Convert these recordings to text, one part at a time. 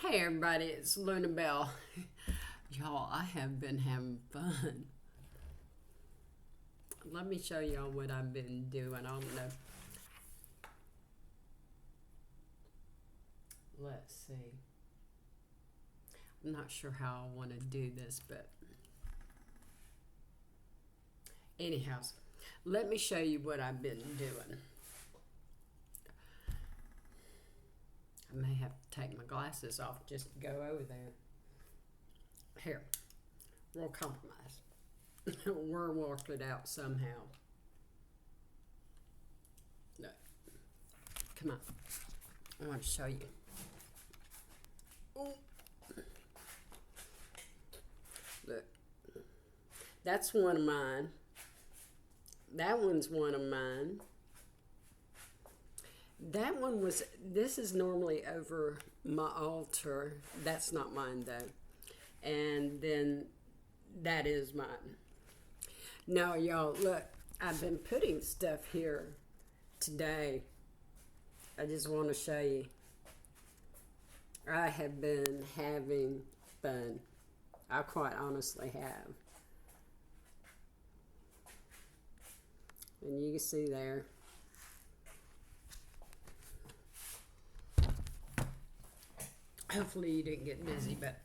Hey everybody, it's Luna Bell. Y'all, I have been having fun. Let me show y'all what I've been doing. I don't know. Let's see. I'm not sure how I want to do this, but anyhow, let me show you what I've been doing. I may have to take my glasses off just to go over there. Here, we'll compromise. We'll work it out somehow. No. Come on. I want to show you. Ooh. Look. That's one of mine. That one's one of mine. That one was, this is normally over my altar. That's not mine though. And then that is mine. Now y'all, look, I've been putting stuff here today. I just want to show you. I have been having fun. I quite honestly have. And you can see there. Hopefully you didn't get busy, but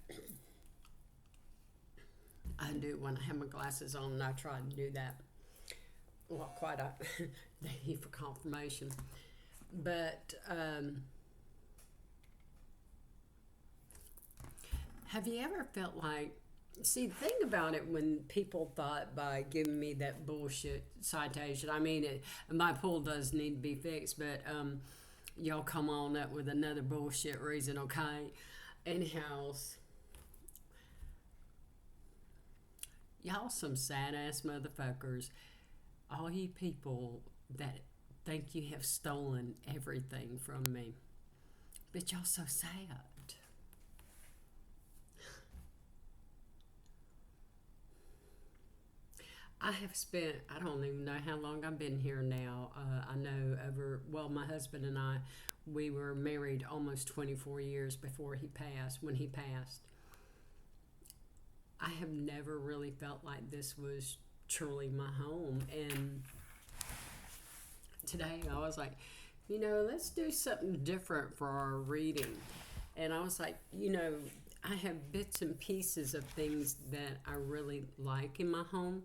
I do when I have my glasses on, and I try to do that. Well, quite a day for confirmation. But have you ever felt like, see, the thing about it, when people thought by giving me that bullshit citation, I mean, my pool does need to be fixed, but y'all come on up with another bullshit reason, okay? Anyhow, y'all some sad-ass motherfuckers. All you people that think you have stolen everything from me. But y'all so sad. I have spent, I don't even know how long I've been here now. I know my husband and I, we were married almost 24 years before he passed, when he passed. I have never really felt like this was truly my home. And today I was like, let's do something different for our reading. And I was like, I have bits and pieces of things that I really like in my home,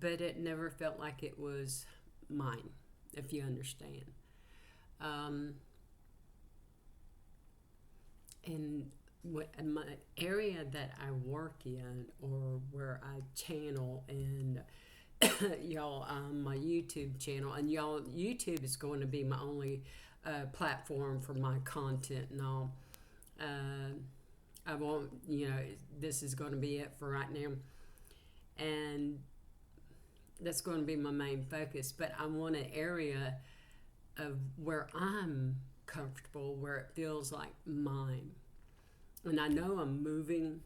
but it never felt like it was mine, if you understand. And my area that I work in, or where I channel, and y'all, my YouTube channel, and y'all, YouTube is going to be my only platform for my content and all. I won't, this is going to be it for right now. And that's going to be my main focus, but I want an area of where I'm comfortable, where it feels like mine. And I know I'm moving,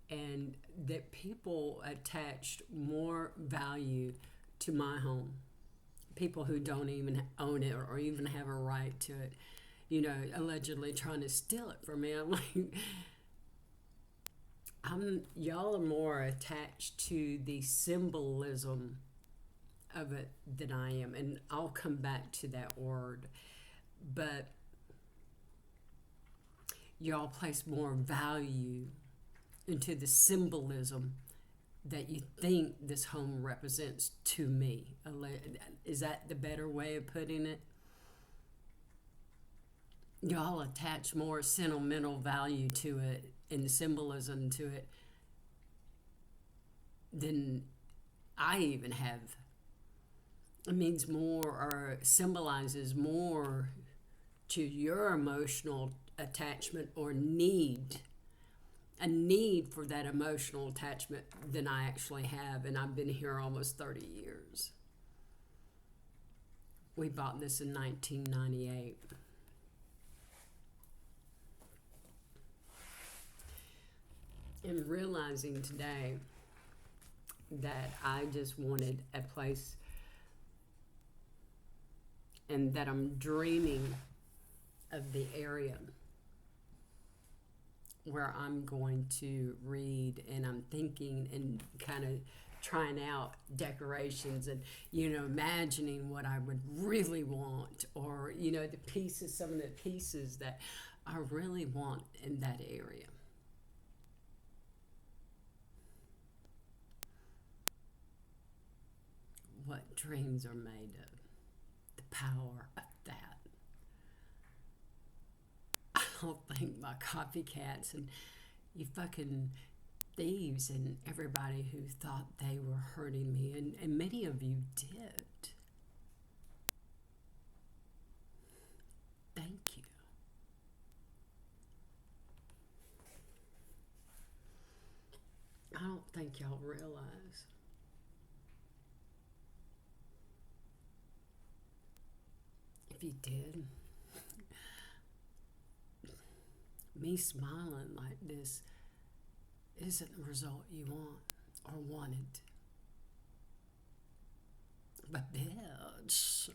and that people attached more value to my home. People who don't even own it or even have a right to it, allegedly trying to steal it from me. I'm like, y'all are more attached to the symbolism of it than I am, and I'll come back to that word. But y'all place more value into the symbolism that you think this home represents to me. Is that the better way of putting it? Y'all attach more sentimental value to it and symbolism to it than I even have. It means more, or symbolizes more to your emotional attachment or need, a need for that emotional attachment than I actually have. And I've been here almost 30 years. We bought this in 1998. And realizing today that I just wanted a place, and that I'm dreaming of the area where I'm going to read, and I'm thinking and kind of trying out decorations and, imagining what I would really want, or, some of the pieces that I really want in that area. What dreams are made of, the power of that. I don't think my copycats and you fucking thieves and everybody who thought they were hurting me, and many of you did. Thank you. I don't think y'all realize. If you did, me smiling like this isn't the result you want or wanted. But bitch,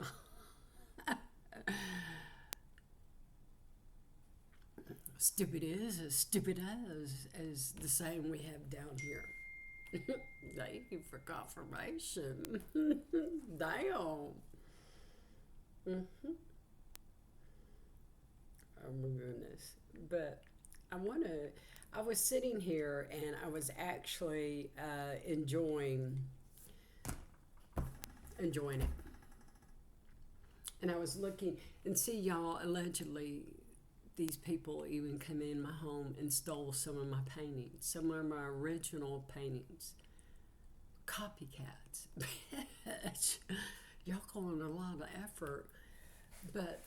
stupid is as stupid as the saying we have down here. Thank you for confirmation. Damn. Oh my goodness. But I was sitting here and I was actually enjoying it. And I was looking, and see, y'all, allegedly these people even come in my home and stole some of my paintings, some of my original paintings. Copycats. Bitch. Y'all going a lot of effort. But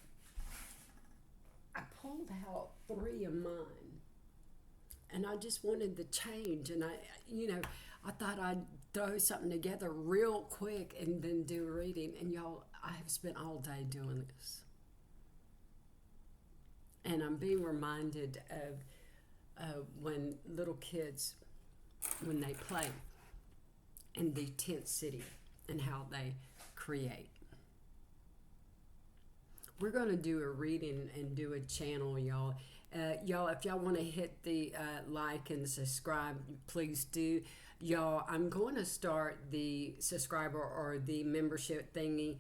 I pulled out 3 of mine, and I just wanted to change, and I thought I'd throw something together real quick and then do a reading. And y'all, I have spent all day doing this, and I'm being reminded of when little kids, when they play in the tent city and how they create. We're going to do a reading and do a channel, y'all. Y'all, if y'all want to hit the like and subscribe, please do. Y'all, I'm going to start the subscriber or the membership thingy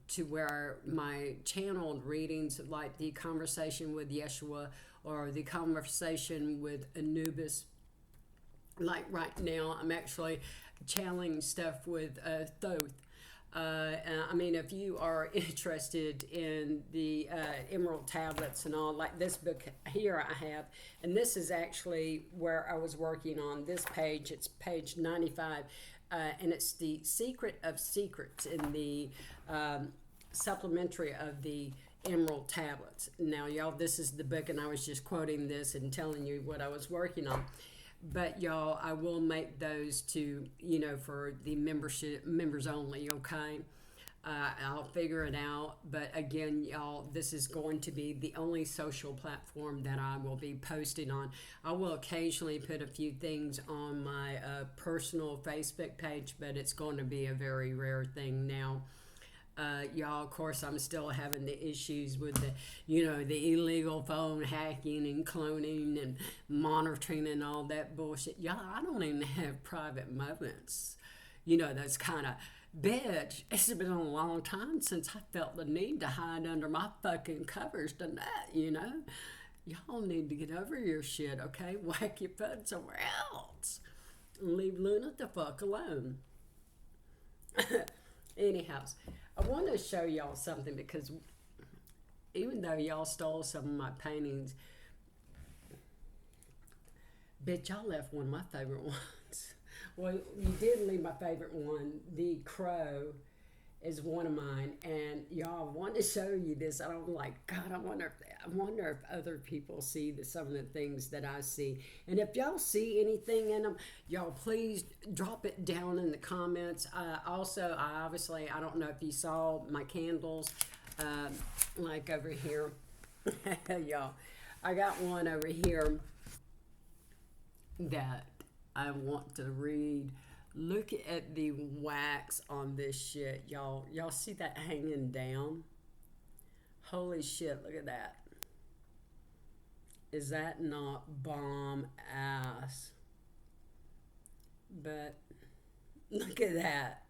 to where my channeled readings, like the conversation with Yeshua or the conversation with Anubis. Like right now, I'm actually channeling stuff with Thoth. I mean, if you are interested in the emerald tablets and all, like this book here I have, and this is actually where I was working on this page. It's page 95, and it's the Secret of Secrets in the supplementary of the emerald tablets. Now, y'all, this is the book, and I was just quoting this and telling you what I was working on. But y'all, I will make those to, for the members only, okay? I'll figure it out. But again, y'all, this is going to be the only social platform that I will be posting on. I will occasionally put a few things on my personal Facebook page, but it's going to be a very rare thing now. Y'all, of course, I'm still having the issues with the illegal phone hacking and cloning and monitoring and all that bullshit. Y'all, I don't even have private moments. That's kind of, bitch, it's been a long time since I felt the need to hide under my fucking covers tonight, Y'all need to get over your shit, okay? Whack your foot somewhere else. And leave Luna the fuck alone. Anyhow, I want to show y'all something, because even though y'all stole some of my paintings, bitch, y'all left one of my favorite ones. Well, you did leave my favorite one. The crow is one of mine, and y'all, I want to show you this. I'm like, God, I wonder if other people see some of the things that I see. And if y'all see anything in them, y'all please drop it down in the comments. Also, I don't know if you saw my candles, like over here. Y'all, I got one over here that I want to read. Look at the wax on this shit, y'all. Y'all see that hanging down? Holy shit, look at that. Is that not bomb ass? But look at that.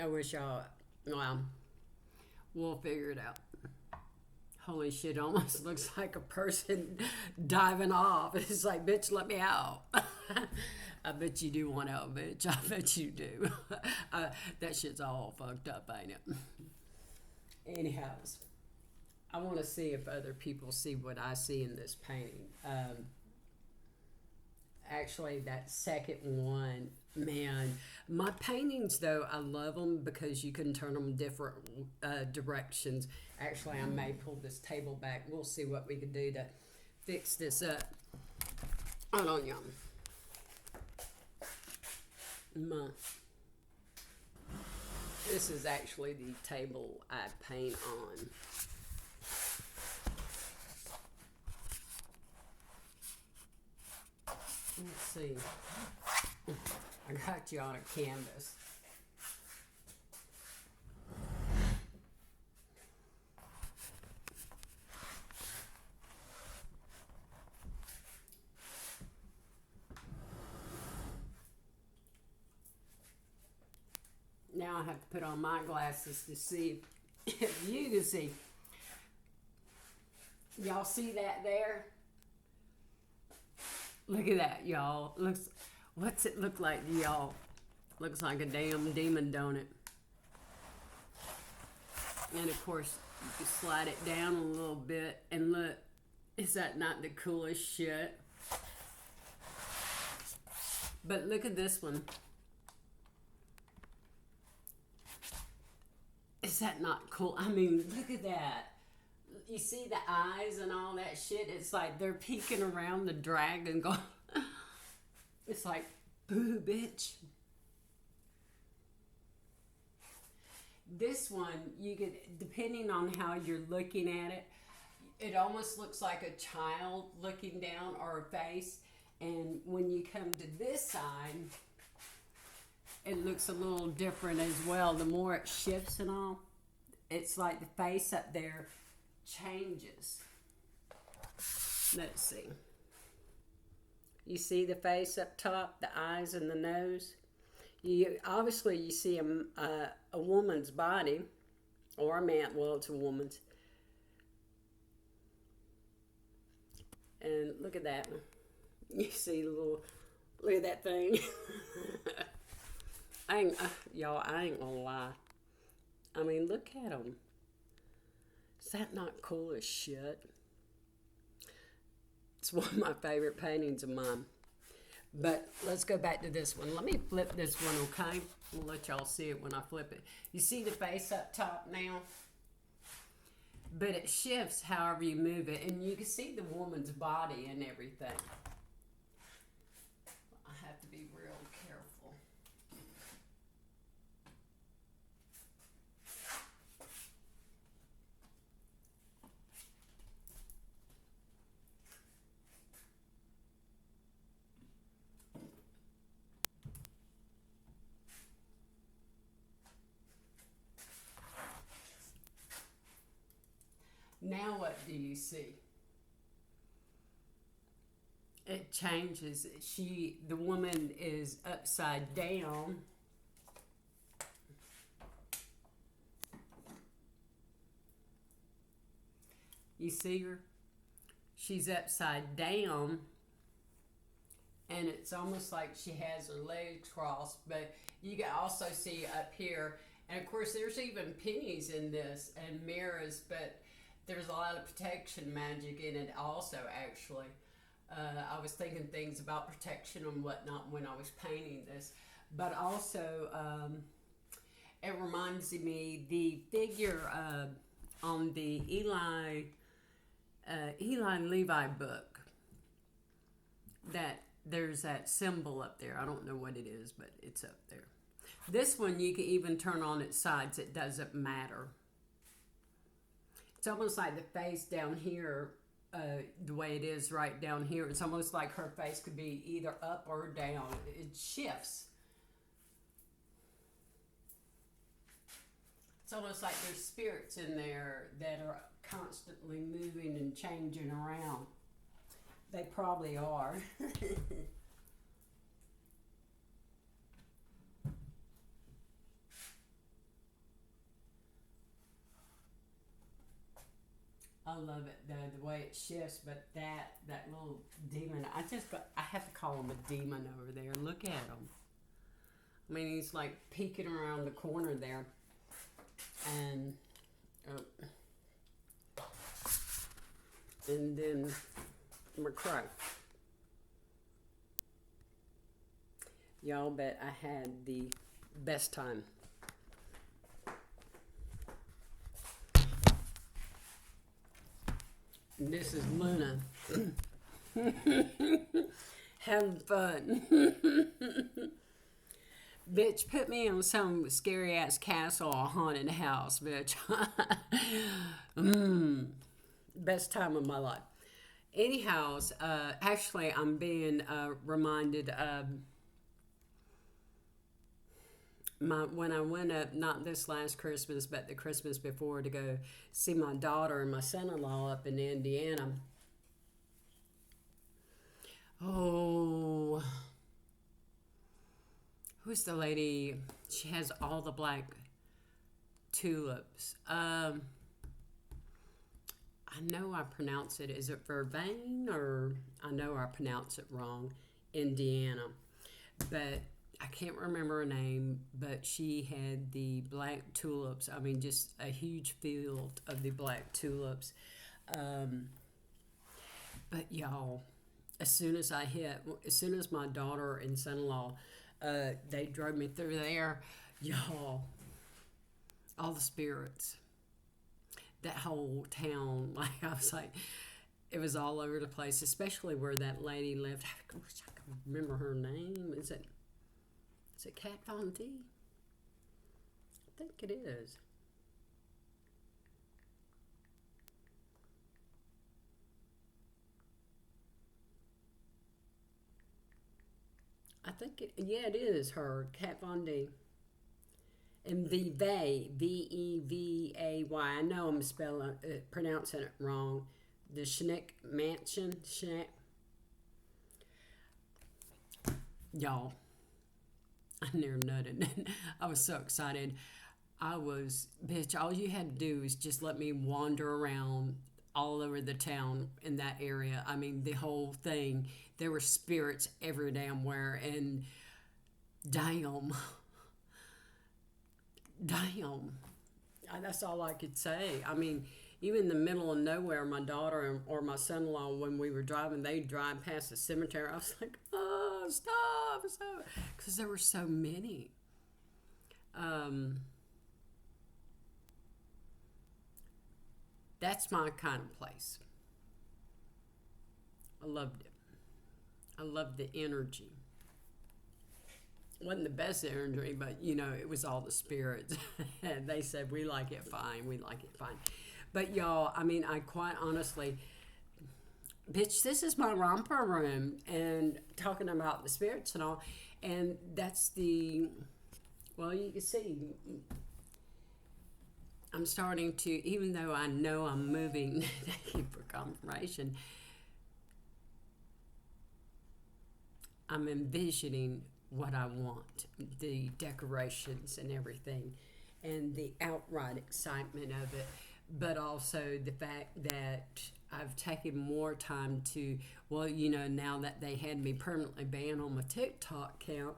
I wish y'all, well, we'll figure it out. Holy shit, almost looks like a person diving off. It's like, bitch, let me out. I bet you do want out, bitch. I bet you do. That shit's all fucked up, ain't it? Anyhows, I want to see if other people see what I see in this painting. Actually, that second one, man, my paintings, though, I love them because you can turn them different directions. Actually, I may pull this table back. We'll see what we can do to fix this up. Hold on, y'all. This is actually the table I paint on. Let's see. I got you on a canvas. Now I have to put on my glasses to see if you can see. Y'all see that there? Look at that, y'all. What's it look like to y'all? Looks like a damn demon, don't it? And of course, you can slide it down a little bit and look. Is that not the coolest shit? But look at this one. Is that not cool? I mean, look at that. You see the eyes and all that shit? It's like they're peeking around the dragon going. It's like, boo, bitch. This one, you get, depending on how you're looking at it, it almost looks like a child looking down or a face. And when you come to this side, it looks a little different as well. The more it shifts and all, it's like the face up there changes. Let's see. You see the face up top, the eyes and the nose? Obviously you see a woman's body, or a man. Well, it's a woman's. And look at that. You see the little, look at that thing. Y'all, I ain't gonna lie. I mean, look at them. Is that not cool as shit? It's one of my favorite paintings of mine. But let's go back to this one. Let me flip this one, okay? We'll let y'all see it when I flip it. You see the face up top now? But it shifts however you move it. And you can see the woman's body and everything. I have to be real careful. Now what do you see? It changes. The woman is upside down. You see her? She's upside down. And it's almost like she has her legs crossed. But you can also see up here. And of course, there's even pennies in this and mirrors. But there's a lot of protection magic in it also, actually. I was thinking things about protection and whatnot when I was painting this. But also, it reminds me the figure on the Eli and Levi book. That there's that symbol up there. I don't know what it is, but it's up there. This one you can even turn on its sides. It doesn't matter. It's almost like the face down here, the way it is right down here. It's almost like her face could be either up or down. It shifts. It's almost like there's spirits in there that are constantly moving and and changing around. They probably are. I love it though, the way it shifts, but that little demon, I have to call him a demon over there. Look at him. I mean, he's like peeking around the corner there. And then McCray. Y'all bet I had the best time. This is Luna. Having fun. Bitch, put me in some scary ass castle or haunted house, bitch. Best time of my life. Anyhow, actually, I'm being reminded of when I went up, not this last Christmas, but the Christmas before, to go see my daughter and my son-in-law up in Indiana. Oh, who's the lady? She has all the black tulips. I know I pronounce it. Is it Vervain, or I know I pronounce it wrong? Indiana, but I can't remember her name, but she had the black tulips. I mean, just a huge field of the black tulips. But y'all, as soon as my daughter and son-in-law, they drove me through there, y'all, all the spirits, that whole town, like, I was like, it was all over the place, especially where that lady lived. I wish I could remember her name. Is it Cat Von D? I think it is. I think it is her, Cat Von D. And Vevay, Vevay. I know I'm pronouncing it wrong. The Schnick Mansion, y'all. I near nutted. I was so excited. Bitch, all you had to do was just let me wander around all over the town in that area. I mean, the whole thing. There were spirits every damn where, and damn. That's all I could say. I mean, even in the middle of nowhere, my daughter or my son-in-law, when we were driving, they'd drive past the cemetery. I was like, oh, stop. Because there were so many. That's my kind of place. I loved it. I loved the energy. It wasn't the best energy, but, it was all the spirits. And they said, we like it fine. But, y'all, I mean, I quite honestly, bitch, this is my romper room. And talking about the spirits and all. And that's you can see, I'm starting to, even though I know I'm moving, thank you for confirmation, I'm envisioning what I want, the decorations and everything, and the outright excitement of it, but also the fact that I've taken more time to, now that they had me permanently banned on my TikTok account,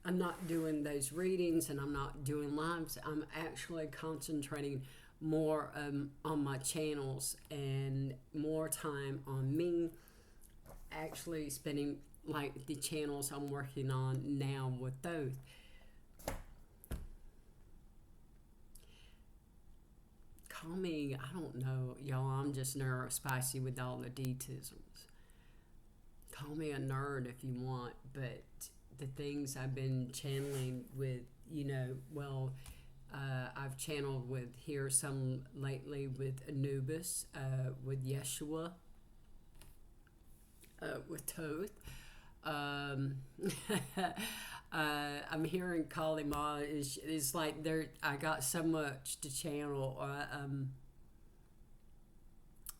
I'm not doing those readings and I'm not doing lives. I'm actually concentrating more on my channels and more time on me, actually spending like the channels I'm working on now with those. Call me, I don't know, y'all, I'm just neurospicy with all the details. Call me a nerd if you want, but the things I've been channeling with, I've channeled with here some lately with Anubis, with Yeshua, with Toth. I'm hearing Kalima is like there. I got so much to channel.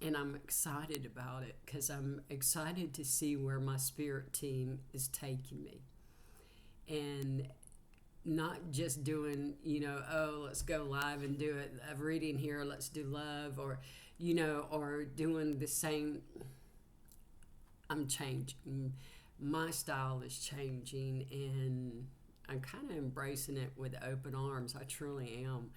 And I'm excited about it because I'm excited to see where my spirit team is taking me. And not just doing, oh, let's go live and do it, a reading here, let's do love, or, or doing the same. I'm changing. My style is changing, and I'm kind of embracing it with open arms. I truly am.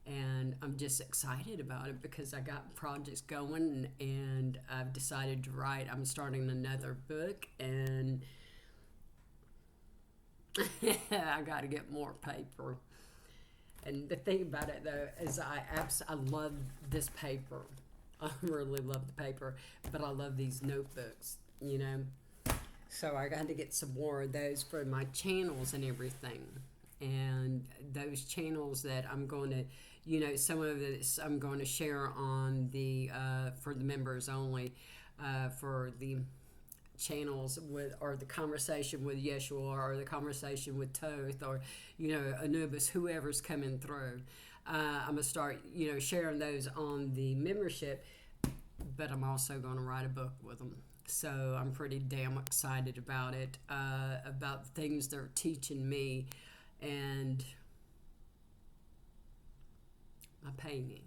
And I'm just excited about it because I got projects going, and I've decided to write. I'm starting another book, and I got to get more paper. And the thing about it, though, is I love this paper. I really love the paper, but I love these notebooks, So I got to get some more of those for my channels and everything. And those channels that I'm going to, some of this I'm going to share on the, for the members only, for the channels with, or the conversation with Yeshua, or the conversation with Toth, or, Anubis, whoever's coming through. I'm going to start, sharing those on the membership, but I'm also going to write a book with them. So I'm pretty damn excited about it, about the things they're teaching me, and my painting.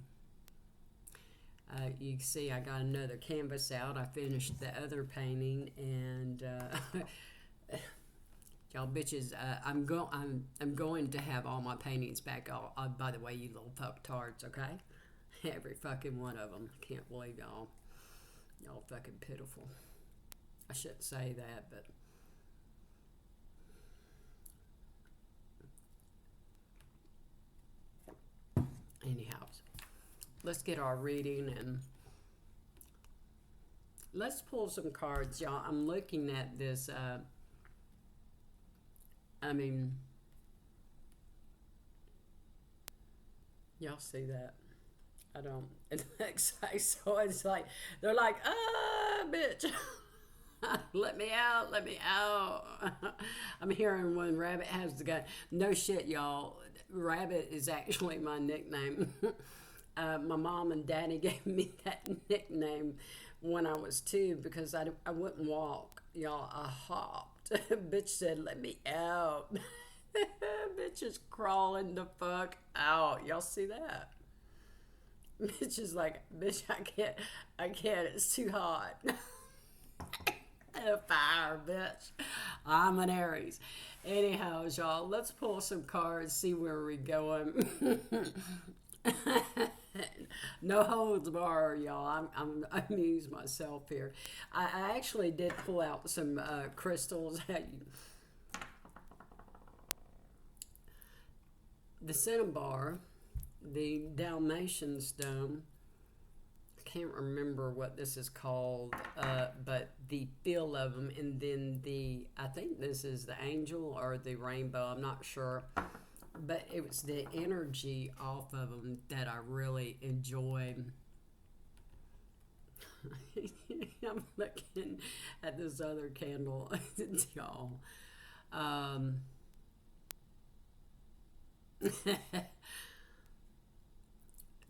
You can see I got another canvas out. I finished the other painting, and y'all bitches, I'm going to have all my paintings back. By the way, you little fucktards, okay? Every fucking one of them. I can't believe y'all. Y'all fucking pitiful. I shouldn't say that, but anyhow, let's get our reading, and let's pull some cards, y'all. I'm looking at this, y'all see that? I don't. So it's like, they're like, bitch. Let me out, let me out. I'm hearing when Rabbit has the gun. No shit, y'all. Rabbit is actually my nickname. My mom and daddy gave me that nickname when I was 2 because I wouldn't walk. Y'all, I hopped. Bitch said, let me out. Bitch is crawling the fuck out. Y'all see that? Bitch is like, bitch, I can't, it's too hot. Fire, bitch. I'm an Aries. Anyhow, y'all, let's pull some cards, see where we're going. No holds barred, y'all. I'm amuse myself here. I actually did pull out some crystals. The cinnabar, the Dalmatian stone. I can't remember what this is called, but the feel of them, and then I think this is the angel or the rainbow, I'm not sure, but it was the energy off of them that I really enjoyed. I'm looking at this other candle, y'all.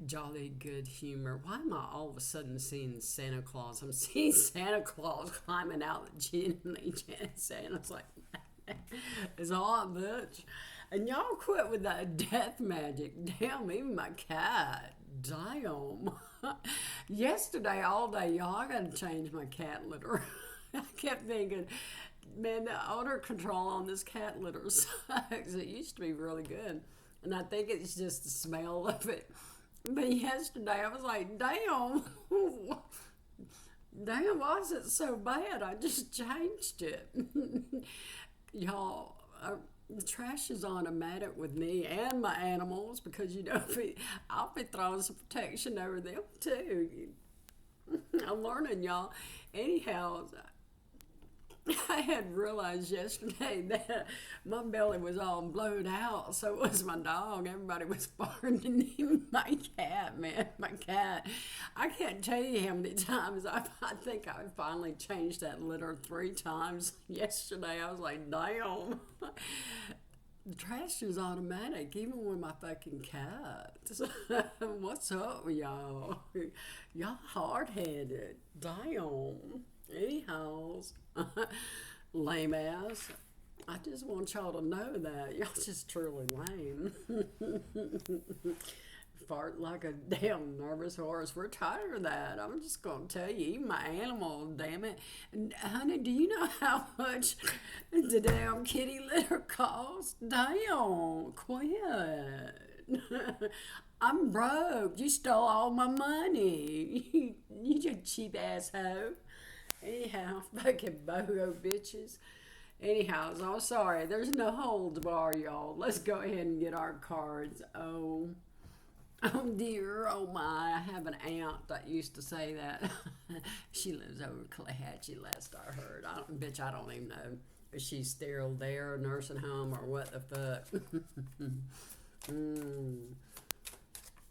Jolly good humor. Why am I all of a sudden seeing Santa Claus? I'm seeing Santa Claus climbing out the chimney. Santa's like, it's hot, bitch. And y'all quit with that death magic. Damn, even my cat. Damn. Yesterday, all day, y'all, I got to change my cat litter. I kept thinking, man, the odor control on this cat litter sucks. It used to be really good. And I think it's just the smell of it. But yesterday, I was like, damn. Damn, why is it so bad? I just changed it. Y'all, the trash is automatic with me and my animals because, I'll be throwing some protection over them too. I'm learning, y'all. Anyhow, I had realized yesterday that my belly was all blown out. So was my dog. Everybody was farting. Even my cat, man. My cat. I can't tell you how many times I think I finally changed that litter 3 times yesterday. I was like, damn. The trash is automatic, even with my fucking cats. What's up with y'all? Y'all hard-headed. Damn. Anyhows, lame ass. I just want y'all to know that. Y'all just truly lame. Fart like a damn nervous horse. We're tired of that. I'm just gonna tell you, even my animal, damn it. And, honey, do you know how much the damn kitty litter costs? Damn, quit. I'm broke. You stole all my money. You just cheap asshole. Anyhow, fucking boho bitches. Anyhow, so I'm sorry. There's no holds bar, y'all. Let's go ahead and get our cards. Oh dear, oh my, I have an aunt that used to say that. She lives over Calahatchee, last I heard. I don't even know if she's still there, nursing home, or what the fuck.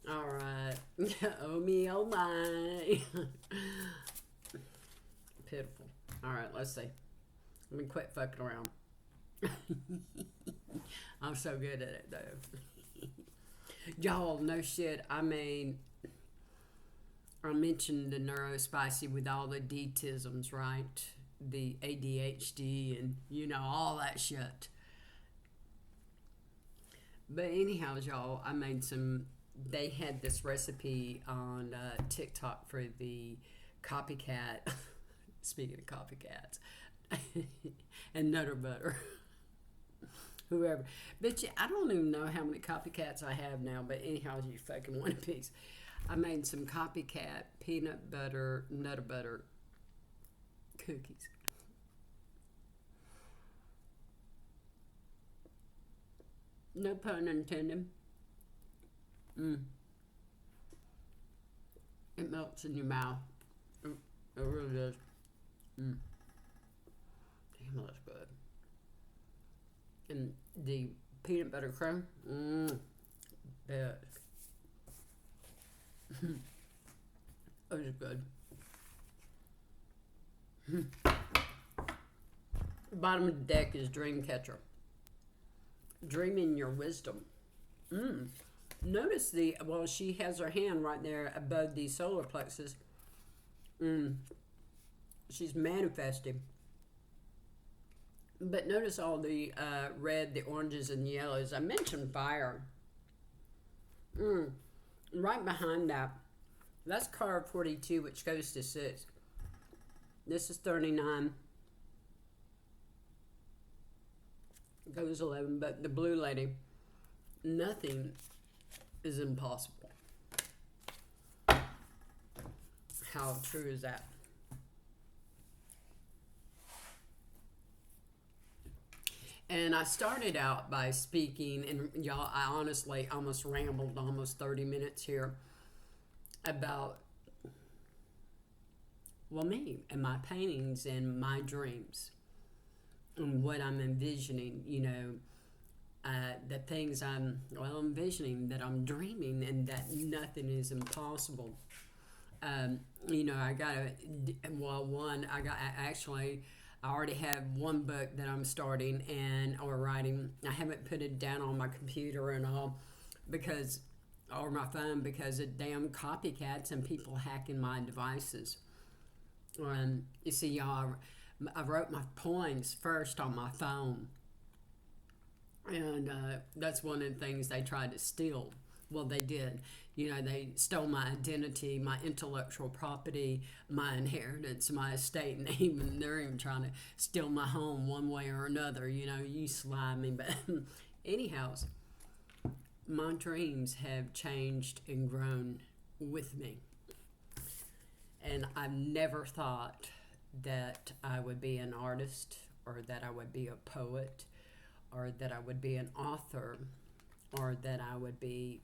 All right. Oh me, oh my. Pitiful. All right, let's see. Let me quit fucking around. I'm so good at it, though. Y'all, no shit. I mean, I mentioned the neurospicy with all the D-tisms, right? The ADHD and, all that shit. But anyhow, y'all, I made they had this recipe on TikTok for the copycat, speaking of copycats, and Nutter Butter. Whoever. Bitch, I don't even know how many copycats I have now, but anyhow, you fucking one piece. I made some copycat peanut butter, Nutter Butter cookies. No pun intended. It melts in your mouth. It really does. Damn, that's good. And the peanut butter crumb, best. It was good. Bottom of the deck is Dreamcatcher. Dreaming your wisdom. Notice she has her hand right there above the solar plexus. She's manifesting. But notice all the red, the oranges, and the yellows. I mentioned fire. Right behind that, that's card 42, which goes to 6. This is 39. Goes 11, but the blue lady, nothing is impossible. How true is that? And I started out by speaking, and y'all, I honestly almost rambled almost 30 minutes here about, me and my paintings and my dreams and what I'm envisioning, the things I'm envisioning, that I'm dreaming, and that nothing is impossible. I already have one book that I'm starting or writing. I haven't put it down on my computer and all or my phone because of damn copycats and people hacking my devices. You see, y'all, I wrote my poems first on my phone. And that's one of the things they tried to steal. Well, they did. They stole my identity, my intellectual property, my inheritance, my estate, and they're even trying to steal my home one way or another. You slimy. But anyhow, my dreams have changed and grown with me. And I've never thought that I would be an artist, or that I would be a poet, or that I would be an author, or that I would be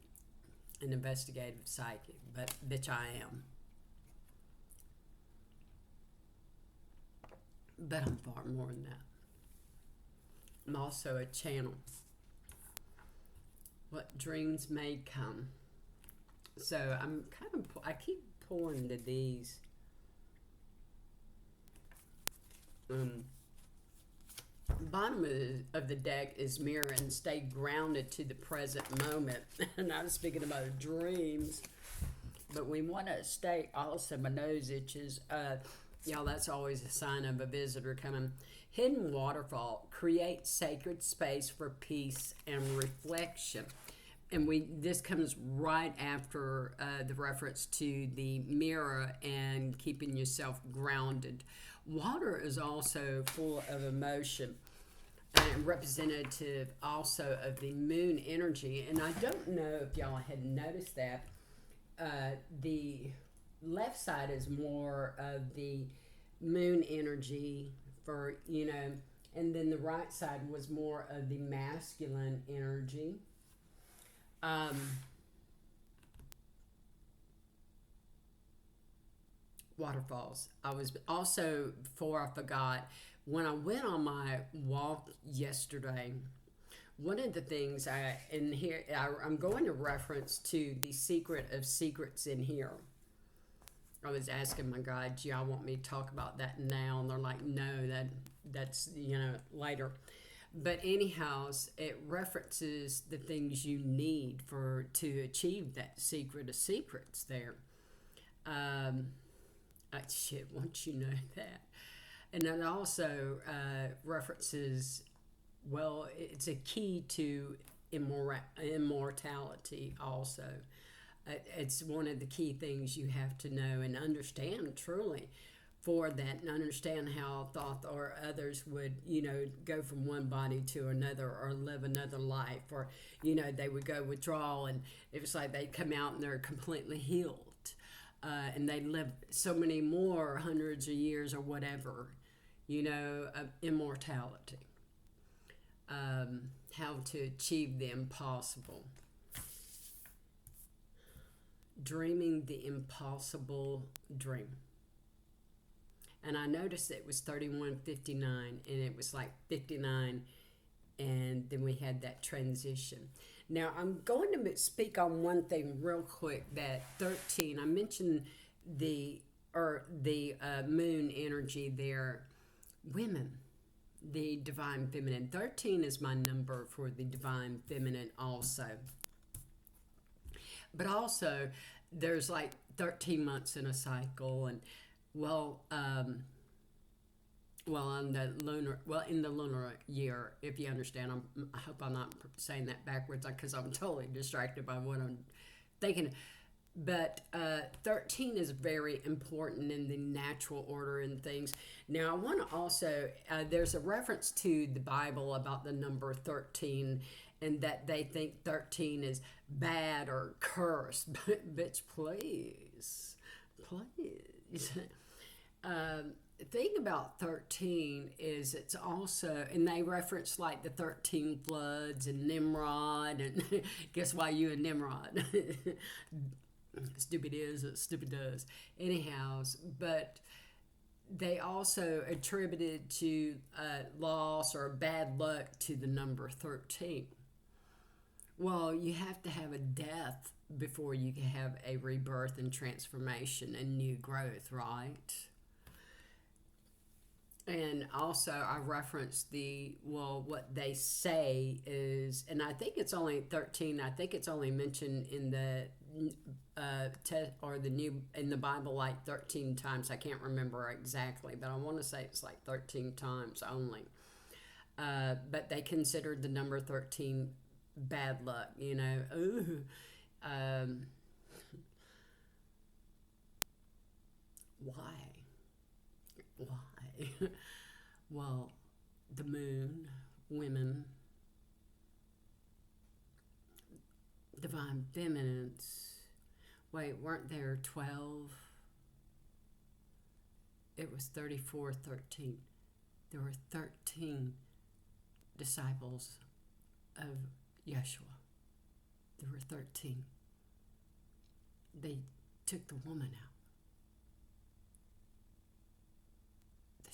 an investigative psychic, but bitch, I am. But I'm far more than that. I'm also a channel. What dreams may come. So I keep pulling to these. Bottom of the deck is mirror and stay grounded to the present moment. And I was speaking about dreams, but we want to stay. Also, my nose itches. Y'all, that's always a sign of a visitor coming. Hidden waterfall create sacred space for peace and reflection. And this comes right after the reference to the mirror and keeping yourself grounded. Water is also full of emotion and representative also of the moon energy. And I don't know if y'all had noticed that. The left side is more of the moon energy for, and then the right side was more of the masculine energy. Waterfalls. I was also, before I forgot, when I went on my walk yesterday, one of the things I'm going to reference to the secret of secrets in here. I was asking my guide, do y'all want me to talk about that now? And they're like, no, that's later. But anyhow, it references the things you need to achieve that secret of secrets there. Once you know that. And it also references, well, it's a key to immortality also. It's one of the key things you have to know and understand truly for that, and understand how Thoth or others would, go from one body to another or live another life, or, they would go withdrawal, and it was like they'd come out and they're completely healed. And they live so many more hundreds of years or whatever, of immortality. How to achieve the impossible. Dreaming the impossible dream. And I noticed it was 31:59, and it was like 59, and then we had that transition. Now, I'm going to speak on one thing real quick, that 13, I mentioned the moon energy there. Women, the divine feminine. 13 is my number for the divine feminine also. But also, there's like 13 months in a cycle, and in the lunar year, if you understand. I hope I'm not saying that backwards, because I'm totally distracted by what I'm thinking. But 13 is very important in the natural order and things. Now, I want to also, there's a reference to the Bible about the number 13, and that they think 13 is bad or cursed. But, bitch, please. The thing about 13 is it's also, and they reference like the 13 floods and Nimrod, and guess why you and Nimrod? Stupid is, stupid does. Anyhow, but they also attributed to loss or bad luck to the number 13. Well, you have to have a death before you can have a rebirth and transformation and new growth, right? And also, I referenced what they say is, and I think it's only 13. I think it's only mentioned in the in the Bible like 13 times. I can't remember exactly, but I want to say it's like 13 times only. But they considered the number 13 bad luck. Ooh. Why? Well, the moon, women, divine feminines. Wait, weren't there 12? It was 34:13. There were 13 disciples of Yeshua. There were 13. They took the woman out.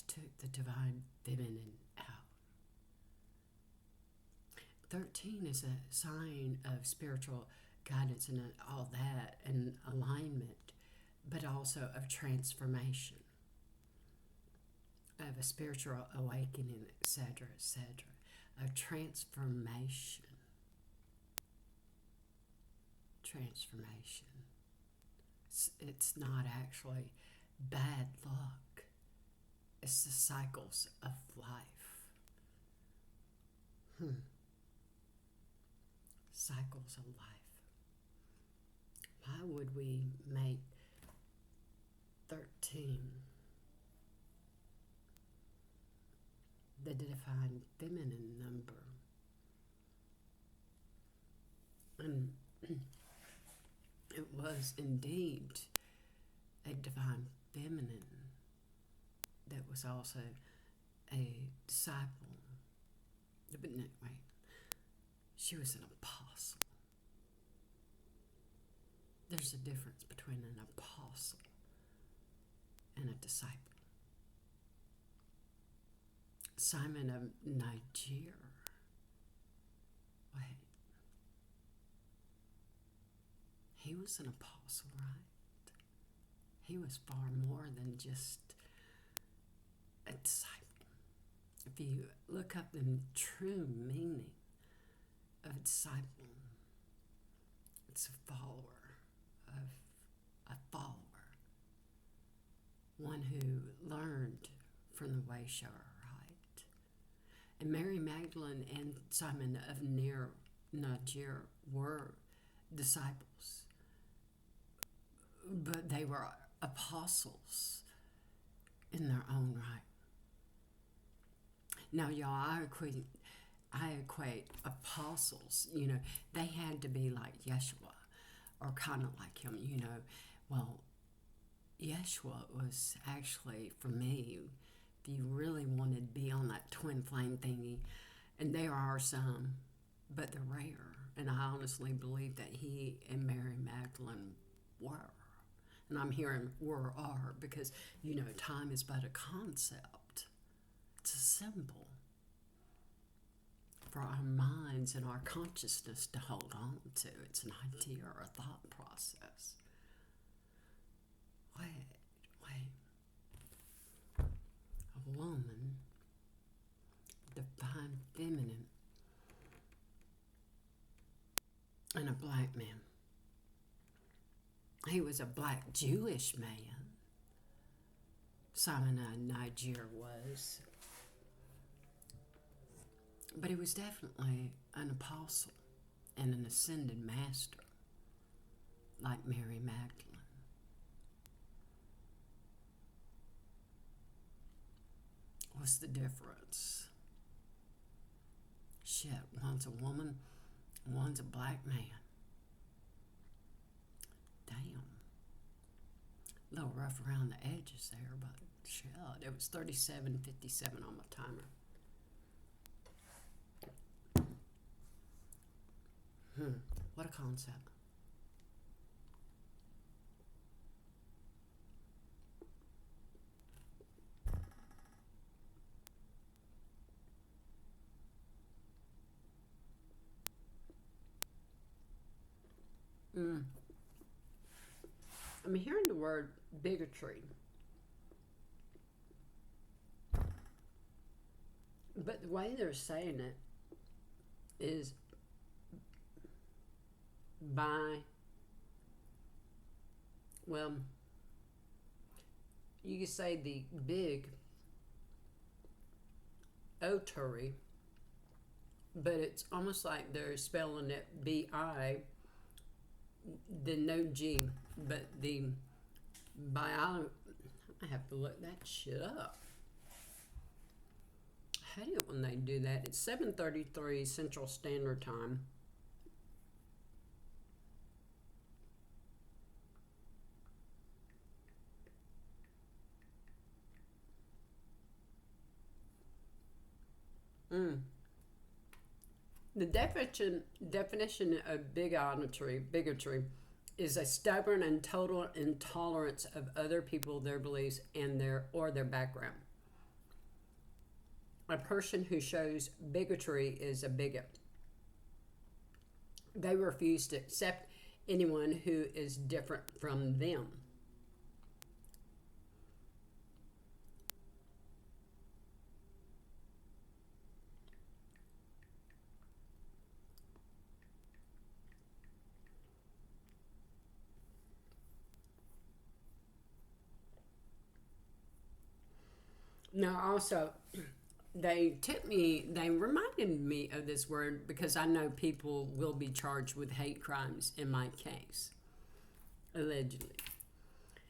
Took the divine feminine out. 13 is a sign of spiritual guidance and all that, and alignment, but also of transformation. of a spiritual awakening, etc., etc., of transformation. Transformation. It's not actually bad luck. It's the cycles of life. Cycles of life. Why would we make 13 the divine feminine number? And it was indeed a divine feminine that was also a disciple. But no, wait, she was an apostle. There's a difference between an apostle and a disciple. Simon of Niger. Wait. He was an apostle, right? He was far more than just a disciple. If you look up the true meaning of a disciple, it's a follower of a follower. One who learned from the wayshower, right? And Mary Magdalene and Simon of Niger were disciples, but they were apostles in their own right. Now, y'all, I equate apostles, they had to be like Yeshua, or kind of like him, Well, Yeshua was actually, for me, if you really wanted to be on that twin flame thingy, and there are some, but they're rare. And I honestly believe that he and Mary Magdalene were. And I'm hearing were, are, because, time is but a concept. It's a symbol for our minds and our consciousness to hold on to. It's an idea or a thought process. Wait. A woman, divine feminine, and a black man. He was a black Jewish man. Simon of Niger was. But he was definitely an apostle and an ascended master, like Mary Magdalene. What's the difference? Shit, one's a woman, one's a black man. Damn. A little rough around the edges there, but shit, it was 37:57 on my timer. What a concept. I'm hearing the word bigotry. But the way they're saying it is by, well, you could say the big otory, but it's almost like they're spelling it B-I, the no G, but the bio, I have to look that shit up. I hate it when they do that. It's 7:33 Central Standard Time. The definition of bigotry is a stubborn and total intolerance of other people, their beliefs, and their background. A person who shows bigotry is a bigot. They refuse to accept anyone who is different from them. Now, also, they reminded me of this word because I know people will be charged with hate crimes in my case, allegedly.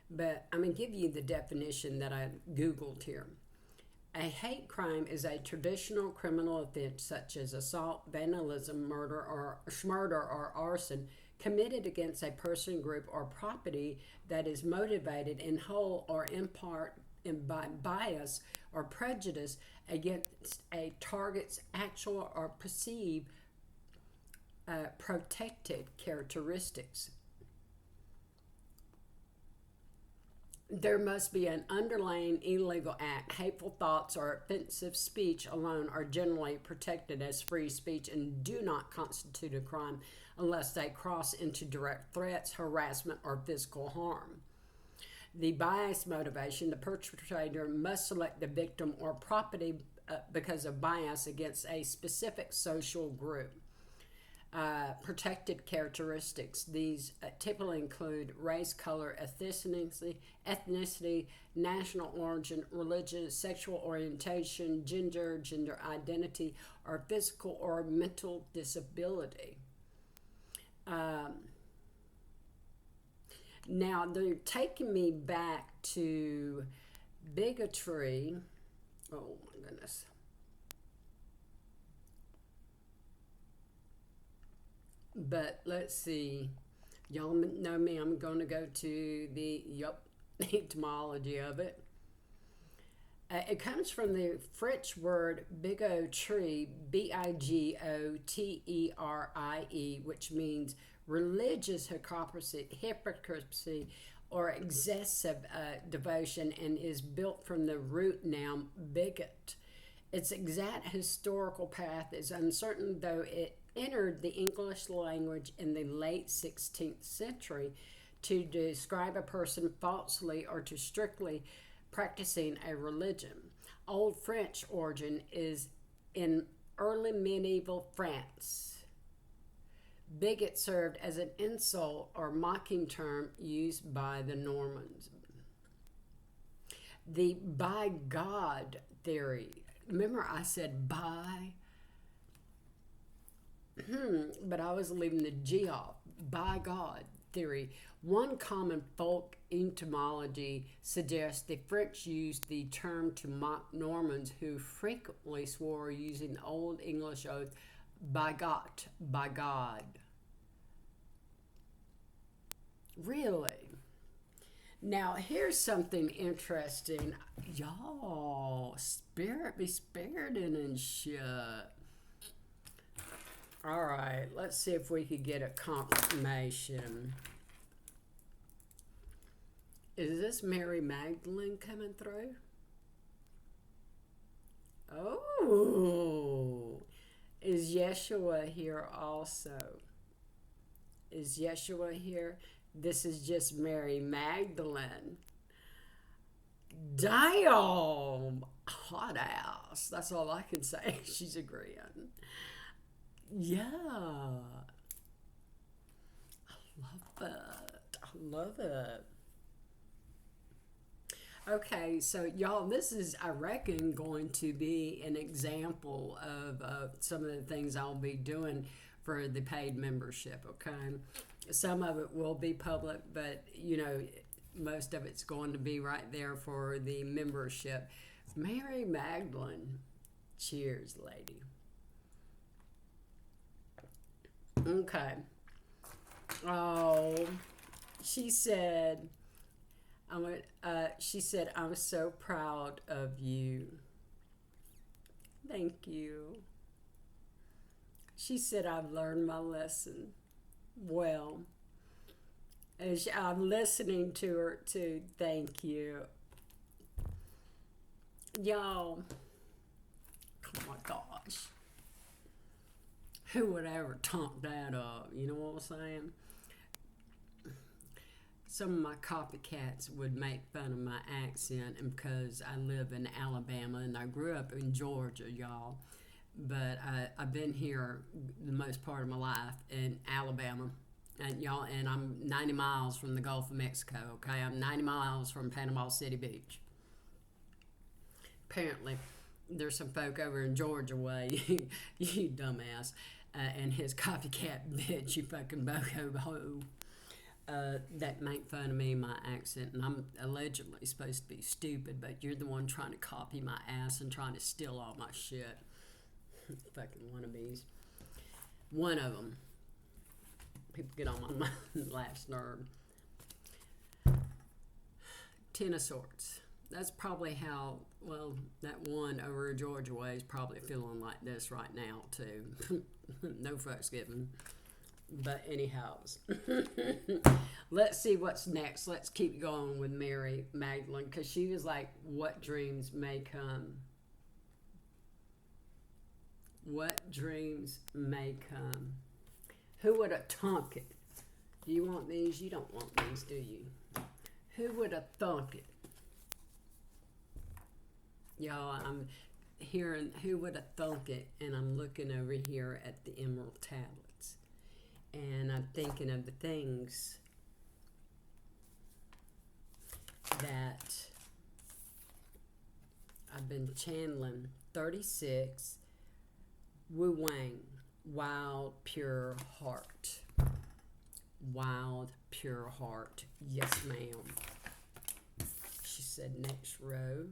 But I'm going to give you the definition that I Googled here. A hate crime is a traditional criminal offense such as assault, vandalism, murder, or arson committed against a person, group, or property that is motivated in whole or in part by bias or prejudice against a target's actual or perceived protected characteristics. There must be an underlying illegal act. Hateful thoughts or offensive speech alone are generally protected as free speech and do not constitute a crime unless they cross into direct threats, harassment, or physical harm. The bias motivation, the perpetrator must select the victim or property because of bias against a specific social group. Protected characteristics. These typically include race, color, ethnicity, national origin, religion, sexual orientation, gender identity, or physical or mental disability. Now, they're taking me back to bigotry. Oh, my goodness. But let's see. Y'all know me. I'm going to go to the etymology of it. It comes from the French word bigotry, bigotrie, which means religious hypocrisy or excessive devotion, and is built from the root noun bigot. Its exact historical path is uncertain, though it entered the English language in the late 16th century to describe a person falsely or to strictly practicing a religion. Old French origin is in early medieval France. Bigot served as an insult or mocking term used by the Normans. The by God theory. Remember I said by? But I was leaving the G off. By God theory. One common folk etymology suggests the French used the term to mock Normans who frequently swore using the Old English oath, by God. Really? Now, here's something interesting. Y'all, spirit be spirited and shit. All right, let's see if we could get a confirmation. Is this Mary Magdalene coming through? Oh, is Yeshua here also? Is Yeshua here? This is just Mary Magdalene. Damn! Hot ass. That's all I can say. She's agreeing. Yeah. I love it. Okay, so y'all, this is, I reckon, going to be an example of some of the things I'll be doing for the paid membership, okay? Some of it will be public, but, most of it's going to be right there for the membership. Mary Magdalene. Cheers, lady. Okay. Oh, she said, I'm so proud of you. Thank you. She said, I've learned my lesson. Well, I'm listening to her too. Thank you. Y'all, oh my gosh. Who would ever talk that up? You know what I'm saying? Some of my copycats would make fun of my accent, and because I live in Alabama and I grew up in Georgia, y'all. But I've been here the most part of my life in Alabama, and y'all, and I'm 90 miles from the Gulf of Mexico. Okay, I'm 90 miles from Panama City Beach. apparently there's some folk over in Georgia way, you dumbass, and his copycat bitch, you fucking boho ho, that make fun of me, my accent, and I'm allegedly supposed to be stupid, but you're the one trying to copy my ass and trying to steal all my shit. Fucking wannabes. One of them. People get on my last nerve. Ten of Swords. That's probably how, well, that one over Georgia way is probably feeling like this right now, too. No fucks given. But anyhow, let's see what's next. Let's keep going with Mary Magdalene, because she was like, what dreams may come. What dreams may come. Who would have thunk it? Do you want these? You don't want these, do you? Who would have thunk it? Y'all, I'm hearing who would have thunk it, and I'm looking over here at the emerald tablets. And I'm thinking of the things that I've been channeling. 36, Wu Wang, wild, pure heart. Wild, pure heart. Yes, ma'am. She said next row.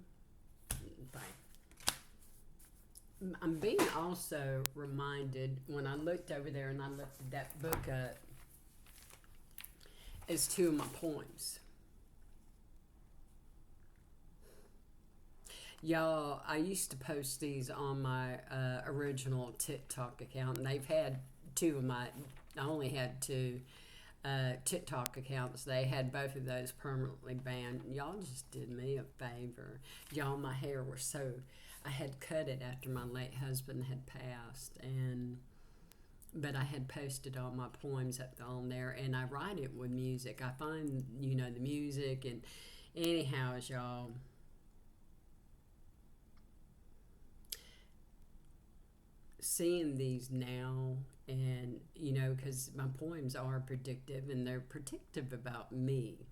Bye. I'm being also reminded when I looked over there and I lifted that book up, is two of my poems. Y'all, I used to post these on my original TikTok account, and they've had two of my, I only had two TikTok accounts. They had both of those permanently banned. Y'all just did me a favor. Y'all, my hair was so, I had cut it after my late husband had passed, but I had posted all my poems up on there, and I write it with music. I find, the music, and anyhow, y'all, seeing these now, and because my poems are predictive, and they're predictive about me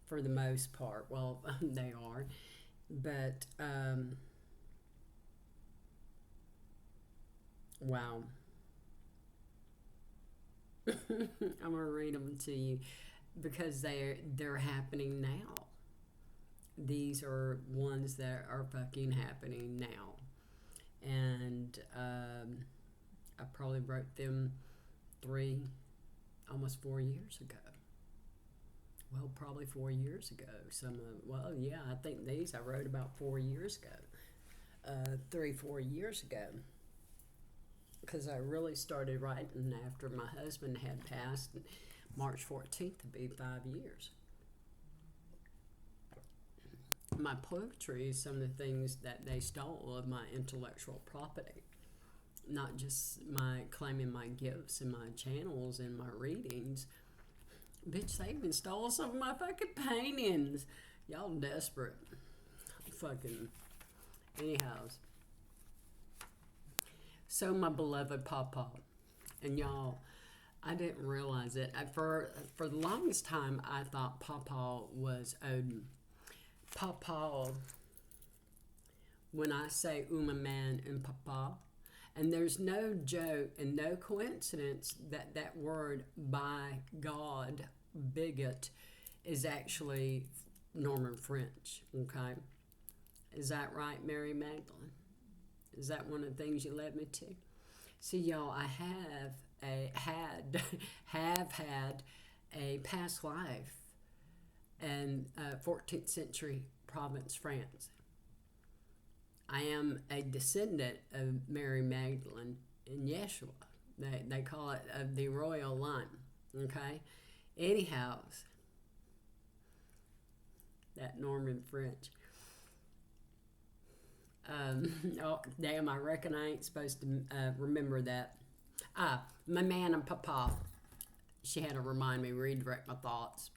for the most part. Well, they are, but wow. I'm gonna read them to you because they're happening now. These are ones that are fucking happening now. And I probably wrote them almost 4 years ago. Well, probably 4 years ago. I think these I wrote about 4 years ago. 3-4 years ago. Because I really started writing after my husband had passed. March 14th would be 5 years. My poetry is some of the things that they stole of my intellectual property. Not just my claiming my gifts and my channels and my readings. Bitch, they even stole some of my fucking paintings. Y'all desperate. Fucking. Anyhow. So my beloved Papa. And y'all, I didn't realize it. For the longest time, I thought Papa was Odin. Papa, when I say man and Papa, and there's no joke and no coincidence that word by God, bigot, is actually Norman French, okay? Is that right, Mary Magdalene? Is that one of the things you led me to? See, y'all, I have had a past life in 14th century Provence, France. I am a descendant of Mary Magdalene and Yeshua. They call it of the royal line, okay? Anyhow, that Norman French. Oh, damn, I reckon I ain't supposed to remember that. My man and Papa. She had to remind me, redirect my thoughts.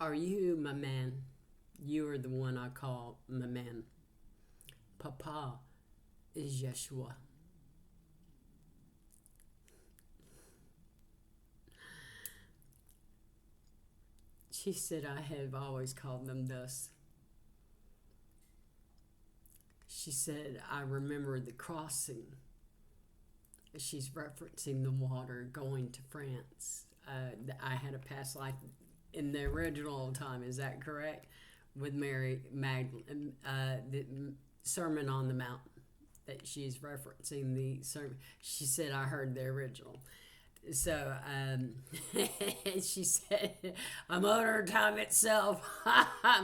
Are you my man? You are the one I call my man. Papa is Yeshua. She said I have always called them thus. she said, I remember the crossing. She's referencing the water going to France. I had a past life in the original time, is that correct? With Mary Magdalene, the Sermon on the Mount, that she's referencing the sermon. She said, I heard the original. So she said, I'm on her time itself.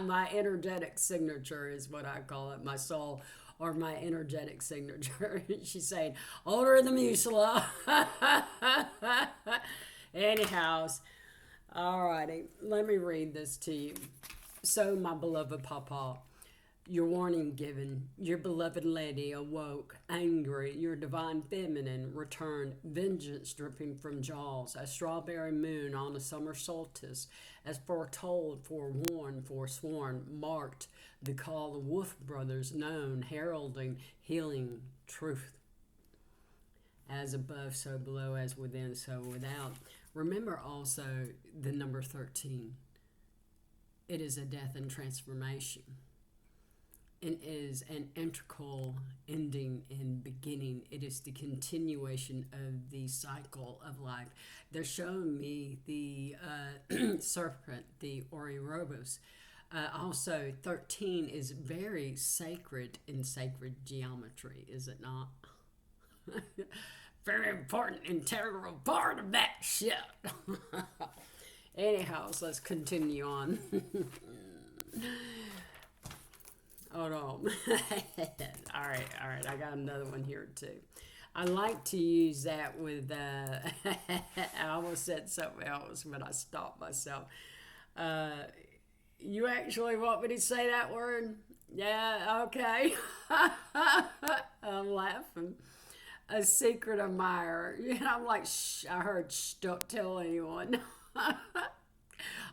My energetic signature is what I call it, my soul or my energetic signature. She's saying, older the Musula. Anyhow, all righty, let me read this to you. So, my beloved Papa, your warning given, your beloved lady awoke, angry, your divine feminine returned, vengeance dripping from jaws, a strawberry moon on a summer solstice, as foretold, forewarned, forsworn, marked the call of Wolf Brothers known, heralding healing truth. As above, so below, as within, so without. Remember also the number 13. It is a death and transformation. It is an integral ending and beginning. It is the continuation of the cycle of life. They're showing me the serpent, the Ouroboros. Also, 13 is very sacred in sacred geometry, is it not? Very important, integral part of that shit. Anyhow, so let's continue on. Hold on. All right. I got another one here too. I like to use that with, I almost said something else, but I stopped myself. You actually want me to say that word? Yeah, okay. I'm laughing. A secret admirer. I'm like, shh, I heard, shh, don't tell anyone. I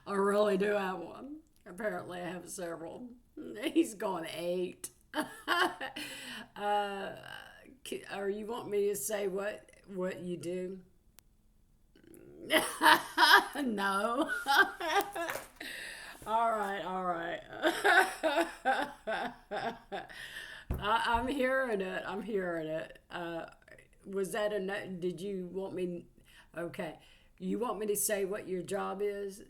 really do have one. Apparently I have several. He's going 8. Or you want me to say what you do? No. All right. I'm hearing it. Was that a no? Did you want me? Okay. You want me to say what your job is?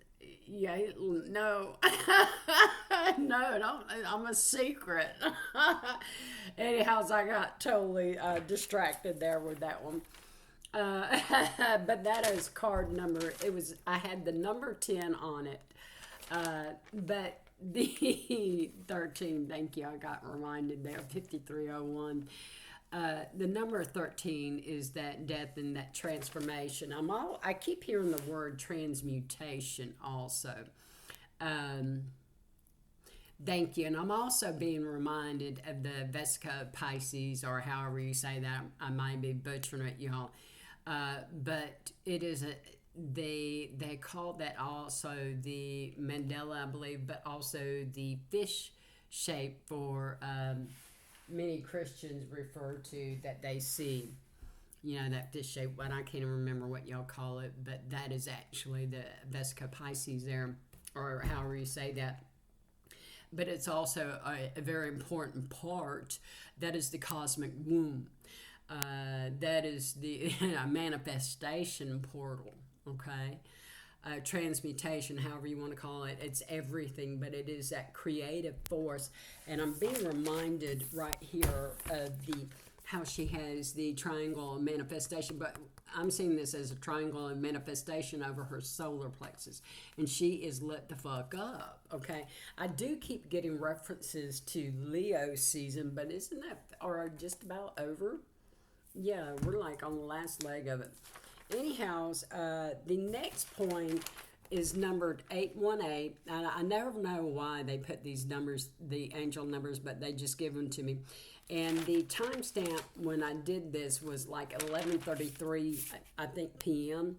Yeah, no. No, don't. I'm a secret. Anyhow, I got totally distracted there with that one. But that is card number. I had the number 10 on it. But the 13, thank you, I got reminded there, 5301. The number 13 is that death and that transformation. I keep hearing the word transmutation also. Thank you. And I'm also being reminded of the Vesica Pisces, or however you say that. I might be butchering it, y'all. But it is they call that also the Mandela, I believe, but also the fish shape for many Christians refer to that they see. That fish shape, but I can't even remember what y'all call it, but that is actually the Vesica Pisces there, or however you say that. But it's also a very important part. That is the cosmic womb. That is the manifestation portal, okay? Transmutation, however you want to call it. It's everything, but it is that creative force. And I'm being reminded right here of how she has the triangle of manifestation, but I'm seeing this as a triangle of manifestation over her solar plexus, and she is lit the fuck up, okay? I do keep getting references to Leo season, but isn't that or just about over? Yeah, we're like on the last leg of it. Anyhow, the next point is numbered 818, and I never know why they put these numbers, the angel numbers, but they just give them to me. And the timestamp when I did this was like 11:33, I think, p.m.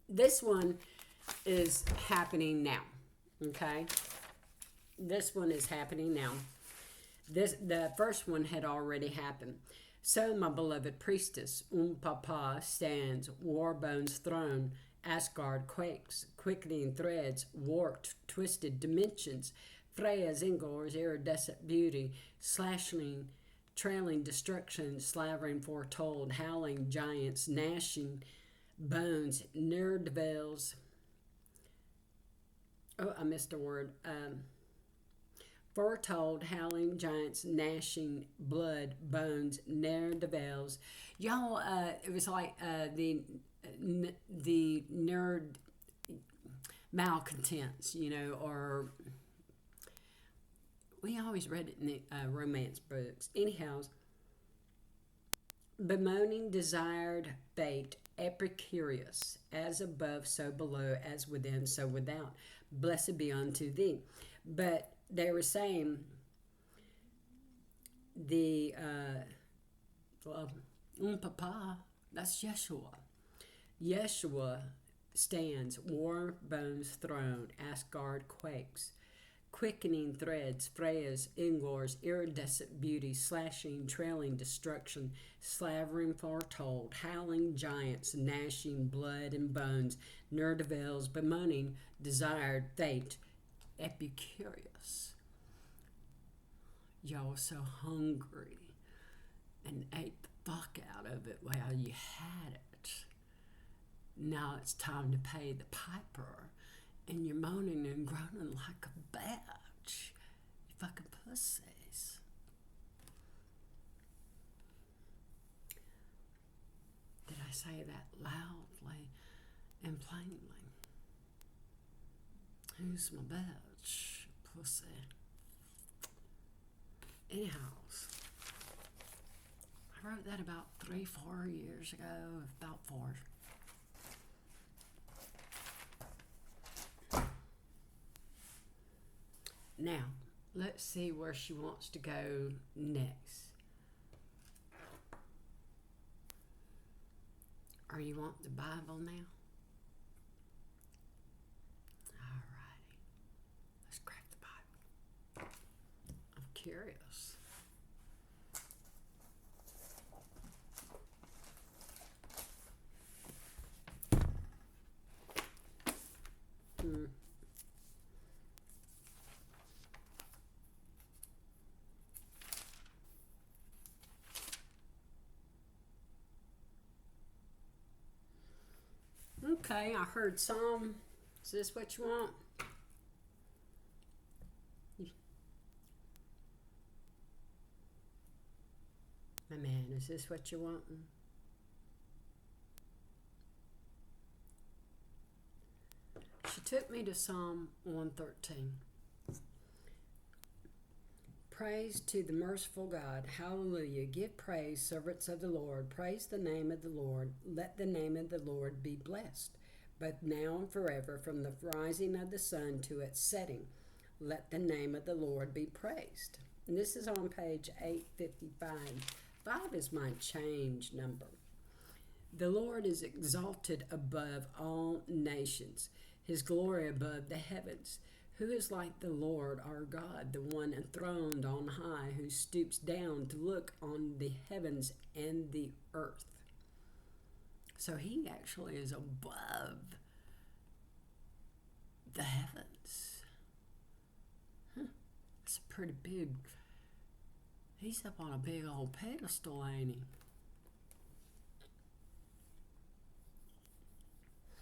This one is happening now, okay? This one is happening now. The first one had already happened. So, my beloved priestess, Papa stands, Warbone's throne, Asgard quakes, quickening threads, warped, twisted dimensions. Freya's Ingor's iridescent beauty, slashing, trailing destruction, slavering foretold, howling giants, gnashing bones, Nerdvels. Oh, I missed a word. Foretold, howling giants, gnashing blood, bones, Nerdvels. Y'all, it was like the nerd malcontents, or we always read it in the romance books. Anyhow, bemoaning desired fate, Epicurus, as above, so below, as within, so without. Blessed be unto thee. But they were saying the, Papa, that's Yeshua. Yeshua stands, war bones thrown, Asgard quakes. Quickening threads, Freya's, Ingor's, iridescent beauty, slashing, trailing destruction, slavering foretold, howling giants, gnashing blood and bones, Nerdvels, bemoaning desired fate, Epicurus. Y'all were so hungry and ate the fuck out of it while you had it. Now it's time to pay the piper, and you're moaning and groaning like a bitch. You fucking pussies. Did I say that loudly and plainly? Who's my bitch? Pussy. Anyhow, I wrote that about 3-4 years ago, about 4. Now, let's see where she wants to go next. Or you want the Bible now? Alrighty. Let's crack the Bible. I'm curious. Okay, I heard Psalm. Is this what you want? My man, is this what you want? She took me to Psalm 113. Praise to the merciful God. Hallelujah. Give praise, servants of the Lord. Praise the name of the Lord. Let the name of the Lord be blessed, both now and forever, from the rising of the sun to its setting. Let the name of the Lord be praised. And this is on page 855. 5 is my change number. The Lord is exalted above all nations, his glory above the heavens. Who is like the Lord our God, the one enthroned on high, who stoops down to look on the heavens and the earth? So he actually is above the heavens. It's a pretty big, he's up on a big old pedestal, ain't he?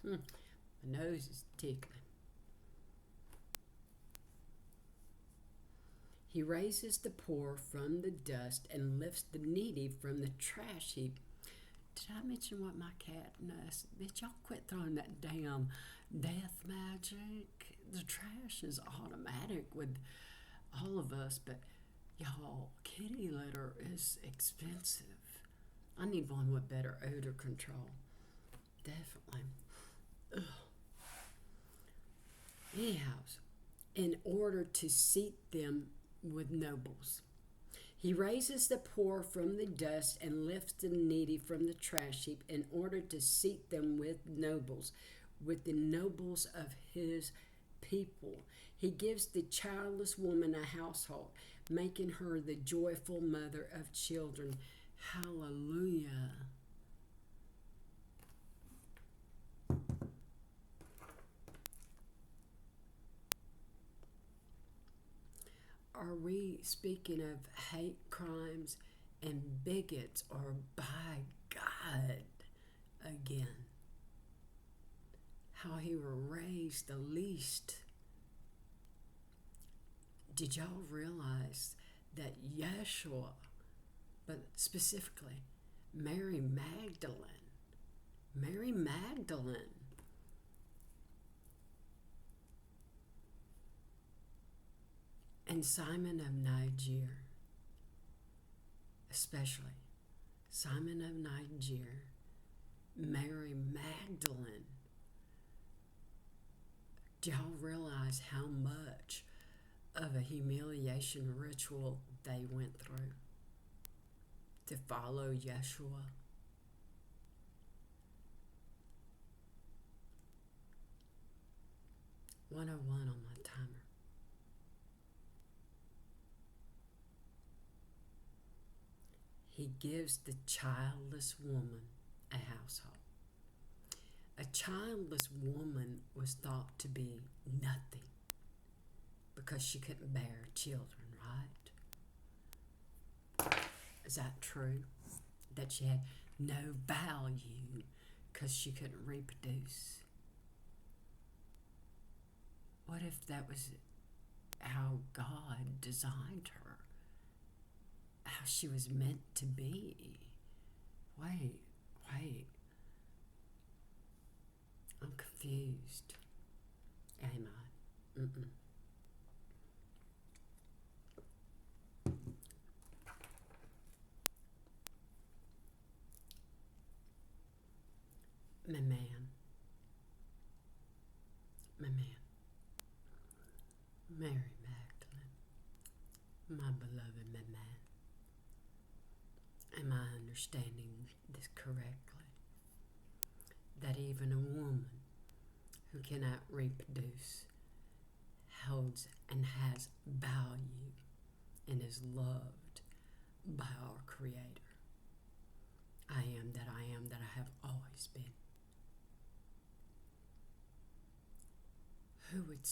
My nose is tickling. He raises the poor from the dust and lifts the needy from the trash heap. Did I mention what my cat does? Bitch, y'all quit throwing that damn death magic. The trash is automatic with all of us, but y'all, kitty litter is expensive. I need one with better odor control. Definitely. Ugh. Anyhow, in order to seat them with nobles. He raises the poor from the dust and lifts the needy from the trash heap in order to seat them with the nobles of his people. He gives the childless woman a household, making her the joyful mother of children. Hallelujah. are we speaking of hate crimes and bigots, or by God again? How he raised the least. Did y'all realize that Yeshua, but specifically Mary Magdalene, and Simon of Niger, especially Simon of Niger, Mary Magdalene, do y'all realize how much of a humiliation ritual they went through to follow Yeshua? One on my timer. He gives the childless woman a household. A childless woman was thought to be nothing because she couldn't bear children, right? Is that true? That she had no value because she couldn't reproduce? What if that was how God designed her? How she was meant to be? Wait. I'm confused. Am I? My man, Mary Magdalene, my beloved man. Am I understanding this correctly? That even a woman who cannot reproduce holds and has value and is loved by our Creator. I am that I have always been. Who would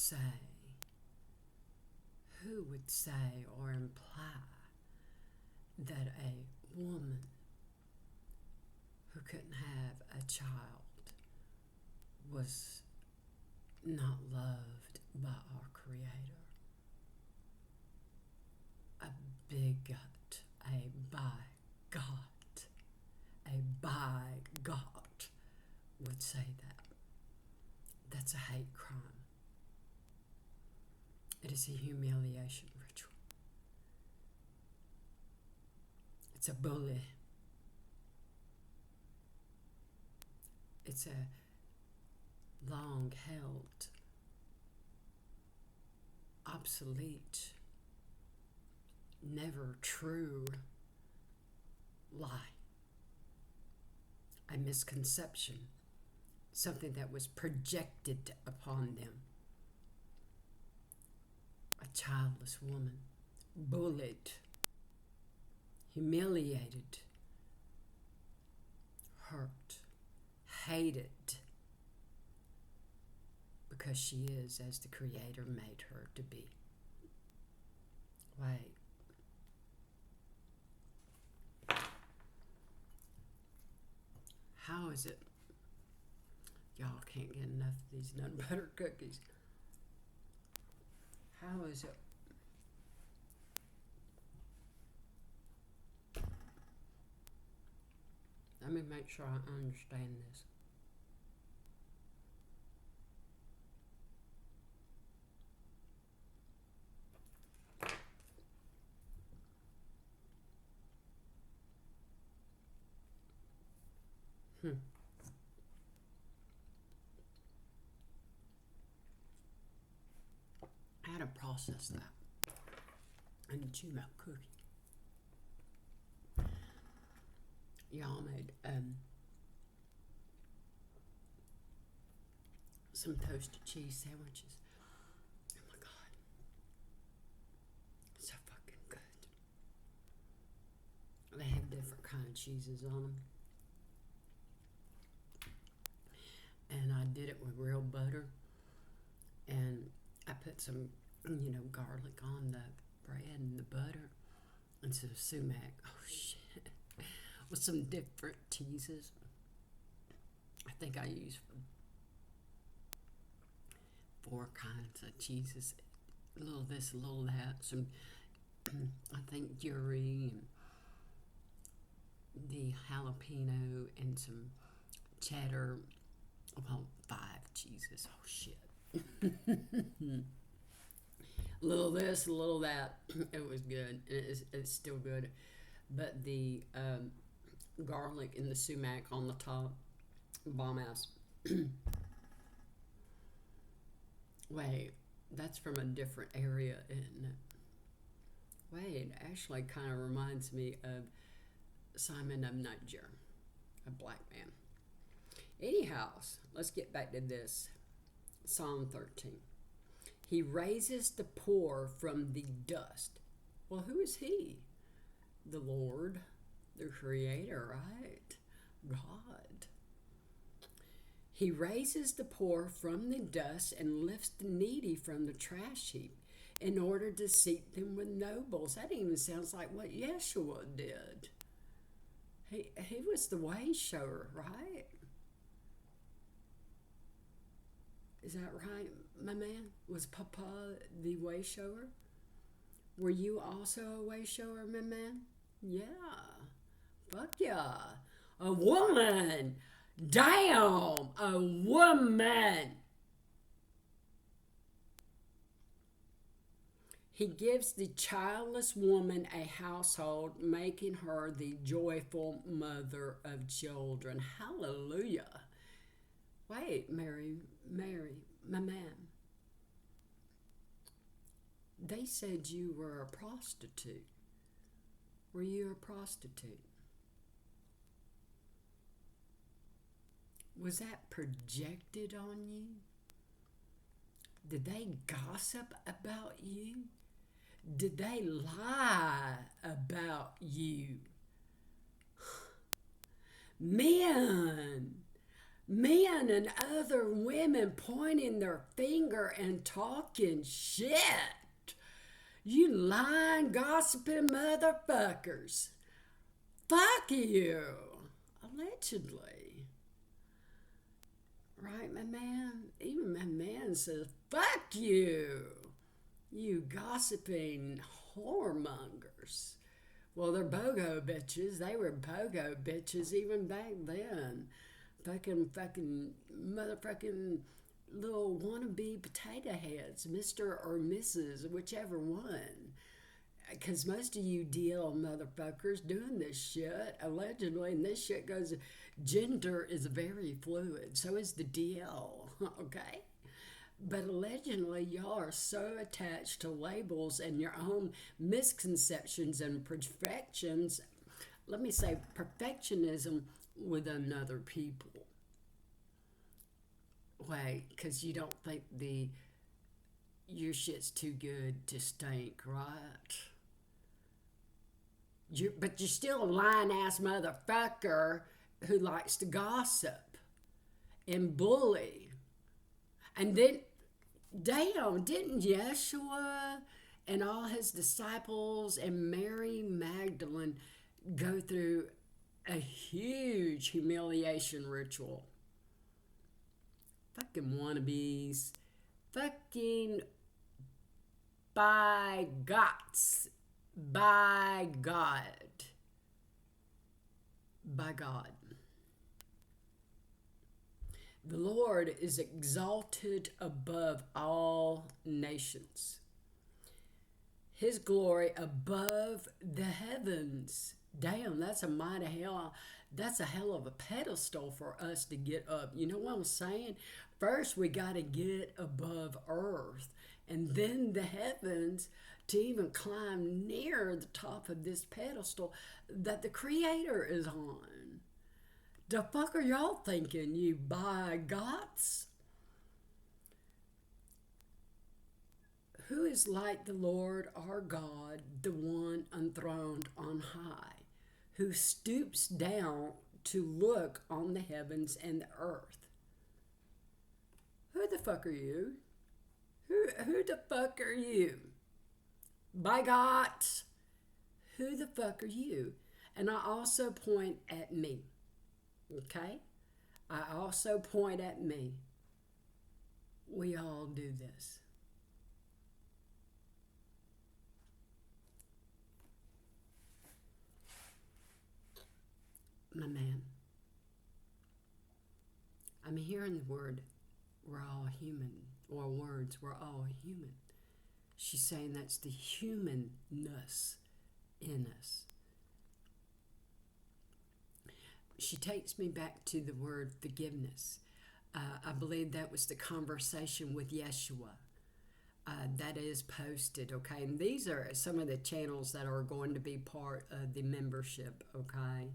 say or imply that a woman who couldn't have a child was not loved by our Creator? A bigot, a bigot would say that. That's a hate crime. It is a humiliation ritual. It's a bully. It's a long-held, obsolete, never true lie. A misconception, something that was projected upon them. A childless woman, bullied, humiliated, hurt, hated, because she is as the Creator made her to be. Wait. How is it? Y'all can't get enough of these nut butter cookies. How is it? Let me make sure I understand this. I had to process that. I need to chew my cookie. Y'all made some toasted cheese sandwiches. Oh my God. So fucking good. They have different kind of cheeses on them. And I did it with real butter. And I put some, garlic on the bread and the butter and some sumac. Oh shit. With some different cheeses. I think I used 4 kinds of cheeses. A little this, a little that. Some, I think, Yuri and the jalapeno and some cheddar. Well, 5 cheeses. Oh shit. A little this, a little that. It was good. It's still good. But the garlic and the sumac on the top, bomb ass. Wait, that's from a different area, isn't it? Wait, it actually kind of reminds me of Simon of Niger, a black man. Anyhow, let's get back to this. Psalm 13. He raises the poor from the dust. Well, who is he? The Lord, the Creator, right? God. He raises the poor from the dust and lifts the needy from the trash heap in order to seat them with nobles. That even sounds like what Yeshua did. He was the way shower, right? Is that right, my man? Was Papa the way shower? Were you also a way shower, my man? Yeah. Fuck yeah. A woman. Damn. A woman. He gives the childless woman a household, making her the joyful mother of children. Hallelujah. Wait, Mary, my man. They said you were a prostitute. Were you a prostitute? Was that projected on you? Did they gossip about you? Did they lie about you? Men and other women pointing their finger and talking shit. You lying, gossiping motherfuckers. Fuck you. Allegedly. Right, my man? Even my man says, fuck you. You gossiping whoremongers. Well, they're BOGO bitches. They were BOGO bitches even back then. Fucking motherfucking little wannabe potato heads, Mr. or Mrs., whichever one. Because most of you DL motherfuckers doing this shit, allegedly, and this shit goes, gender is very fluid. So is the DL, okay? But allegedly, y'all are so attached to labels and your own misconceptions and perfections. Let me say perfectionism with another people. Wait, because you don't think your shit's too good to stink, right? But you're still a lying-ass motherfucker who likes to gossip and bully. And then, damn, didn't Yeshua and all his disciples and Mary Magdalene go through a huge humiliation ritual? Fucking wannabes. Fucking by gods. By God. By God. The Lord is exalted above all nations. His glory above the heavens. Damn, that's a hell of a pedestal for us to get up. You know what I'm saying? First, we got to get above earth and then the heavens to even climb near the top of this pedestal that the Creator is on. The fuck are y'all thinking, you by-gods? Who is like the Lord our God, the one enthroned on high, who stoops down to look on the heavens and the earth? Who the fuck are you? Who the fuck are you? By God, who the fuck are you? And I also point at me. Okay? I also point at me. We all do this. My man, I'm hearing the word, we're all human, or words, we're all human. She's saying that's the humanness in us. She takes me back to the word forgiveness. I believe that was the conversation with Yeshua. That is posted, okay? And these are some of the channels that are going to be part of the membership, okay,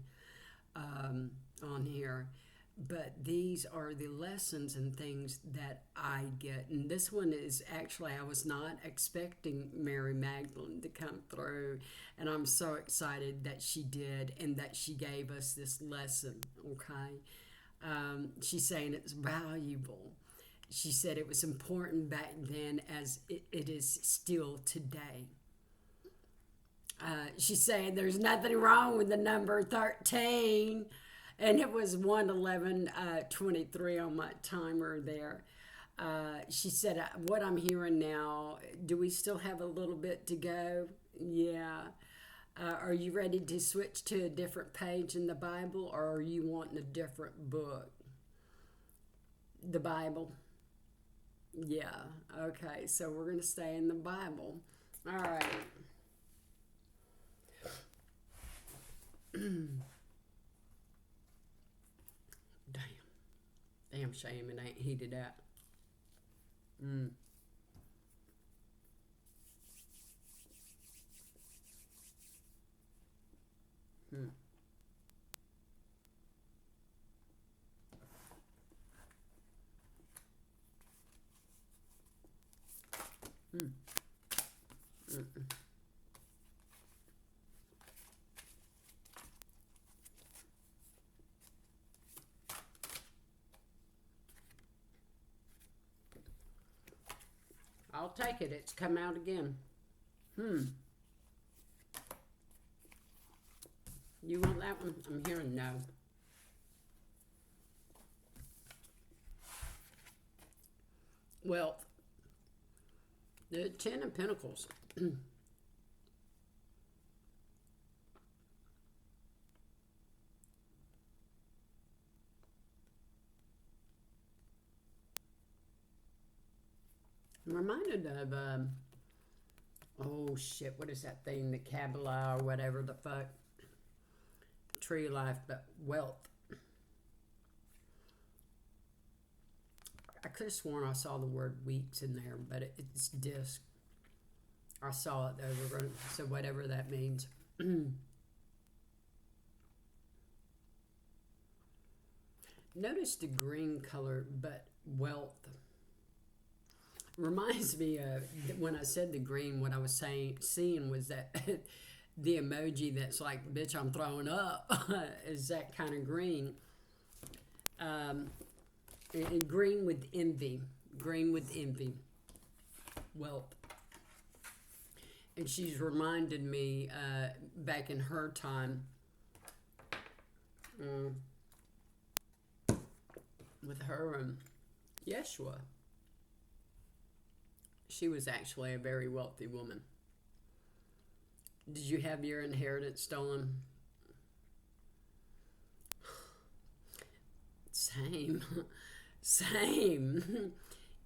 on here. But these are the lessons and things that I get. And this one is actually, I was not expecting Mary Magdalene to come through. And I'm so excited that she did and that she gave us this lesson, okay? She's saying it's valuable. She said it was important back then as it is still today. She's saying there's nothing wrong with the number 13. And it was 1:11:23 on my timer there. She said, what I'm hearing now, do we still have a little bit to go? Yeah. Are you ready to switch to a different page in the Bible, or are you wanting a different book? The Bible? Yeah. Okay, so we're going to stay in the Bible. All right. Damn shame it ain't heated up. Mm. Hmm. Mm. Mm-mm. I'll take it. It's come out again. You want that one? I'm hearing no. Wealth. The Ten of Pentacles. I'm reminded of, oh shit, what is that thing? The Kabbalah or whatever the fuck. Tree life, but wealth. I could have sworn I saw the word weeks in there, but it's disc. I saw it over, so whatever that means. Notice the green color, but wealth. Reminds me of when I said the green, what I was seeing was that the emoji that's like, bitch, I'm throwing up, is that kind of green. And green with envy. Green with envy. Wealth. And she's reminded me back in her time with her Yeshua. She was actually a very wealthy woman. Did you have your inheritance stolen? Same. Same.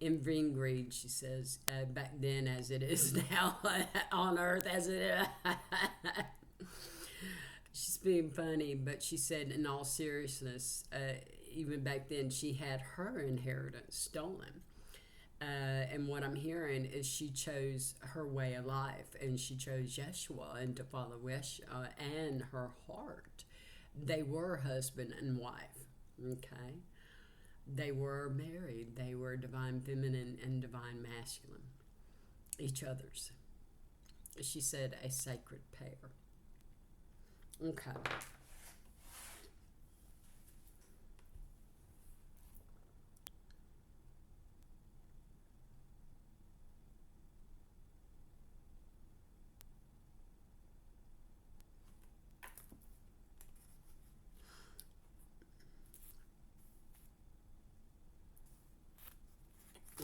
Envy and greed, she says, back then as it is now on earth as it is. She's being funny, but she said in all seriousness, even back then she had her inheritance stolen. And what I'm hearing is she chose her way of life, and she chose Yeshua and to follow Yeshua and her heart. They were husband and wife, okay? They were married. They were divine feminine and divine masculine, each other's. She said a sacred pair. Okay.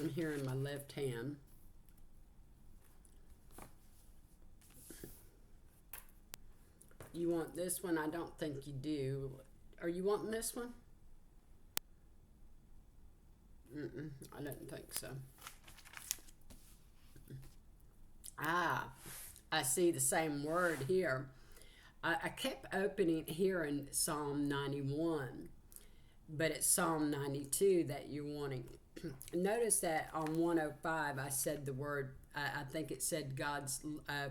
I'm here in my left hand. You want this one? I don't think you do. Are you wanting this one? I didn't think so. I see the same word here. I kept opening here in Psalm 91, but it's Psalm 92 that you're wanting. Notice that on 105 I said the word, I think it said God's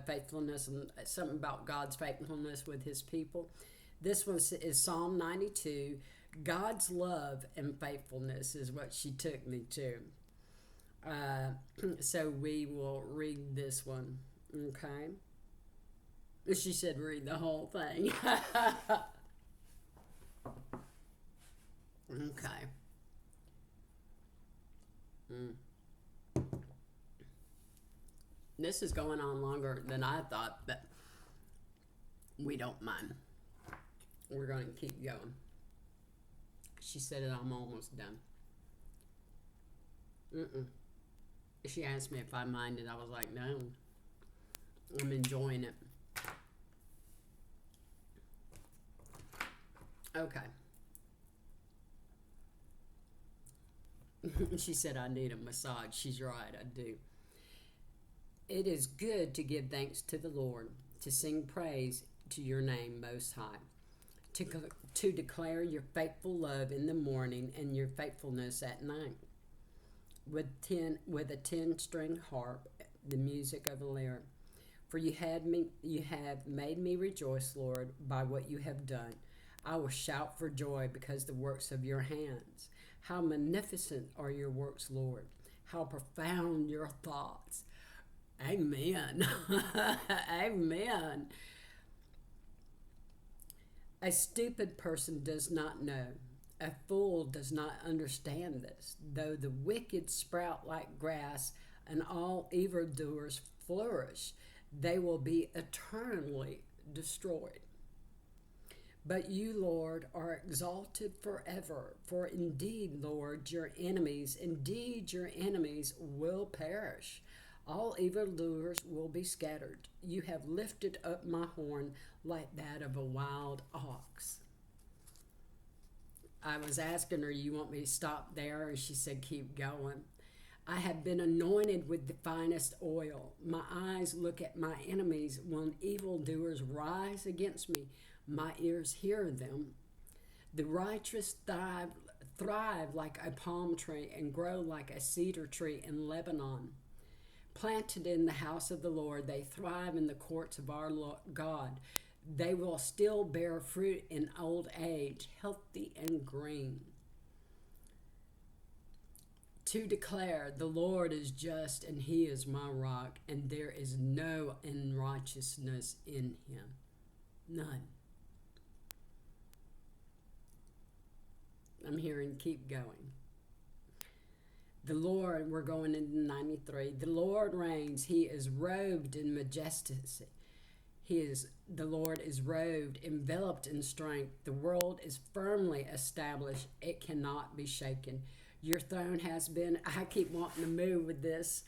faithfulness, and something about God's faithfulness with his people. This one is Psalm 92. God's love and faithfulness is what she took me to. So we will read this one, okay? She said read the whole thing. Okay. This is going on longer than I thought, but we don't mind. We're going to keep going. She said that I'm almost done. She asked me if I minded. I was like, no. I'm enjoying it. Okay. She said I need a massage. She's right, I do. It is good to give thanks to the Lord, to sing praise to your name most high, to declare your faithful love in the morning and your faithfulness at night. With a 10-string harp, the music of a lyre. For you have made me rejoice, Lord, by what you have done. I will shout for joy because the works of your hands. How magnificent are your works, Lord. How profound your thoughts. Amen. Amen. A stupid person does not know. A fool does not understand this. Though the wicked sprout like grass and all evildoers flourish, they will be eternally destroyed. But you, Lord, are exalted forever. For indeed, Lord, your enemies will perish. All evildoers will be scattered. You have lifted up my horn like that of a wild ox. I was asking her, you want me to stop there? And she said, keep going. I have been anointed with the finest oil. My eyes look at my enemies when evildoers rise against me. My ears hear them. The righteous thrive like a palm tree and grow like a cedar tree in Lebanon. Planted in the house of the Lord, they thrive in the courts of our God. They will still bear fruit in old age, healthy and green. To declare, the Lord is just and he is my rock, and there is no unrighteousness in him. None. I'm hearing keep going. The Lord, we're going into 93. The Lord reigns. He is robed in majesty. The Lord is robed, enveloped in strength. The world is firmly established. It cannot be shaken. Your throne has been, I keep wanting to move with this.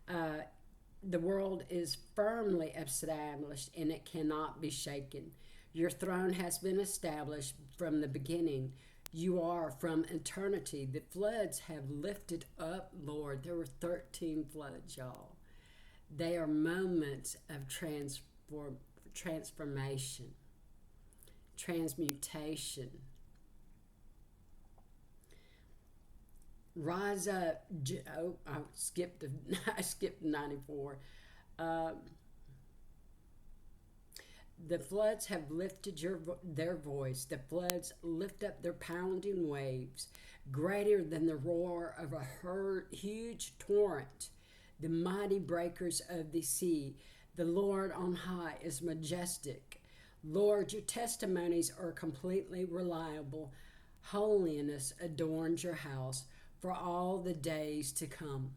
The world is firmly established and it cannot be shaken. Your throne has been established from the beginning. You are from eternity. The floods have lifted up, Lord. There were 13 floods, y'all. They are moments of transformation, transmutation. Rise up. I skipped 94. The floods have lifted their voice. The floods lift up their pounding waves, greater than the roar of a huge torrent. The mighty breakers of the sea. The Lord on high is majestic. Lord, your testimonies are completely reliable. Holiness adorns your house for all the days to come.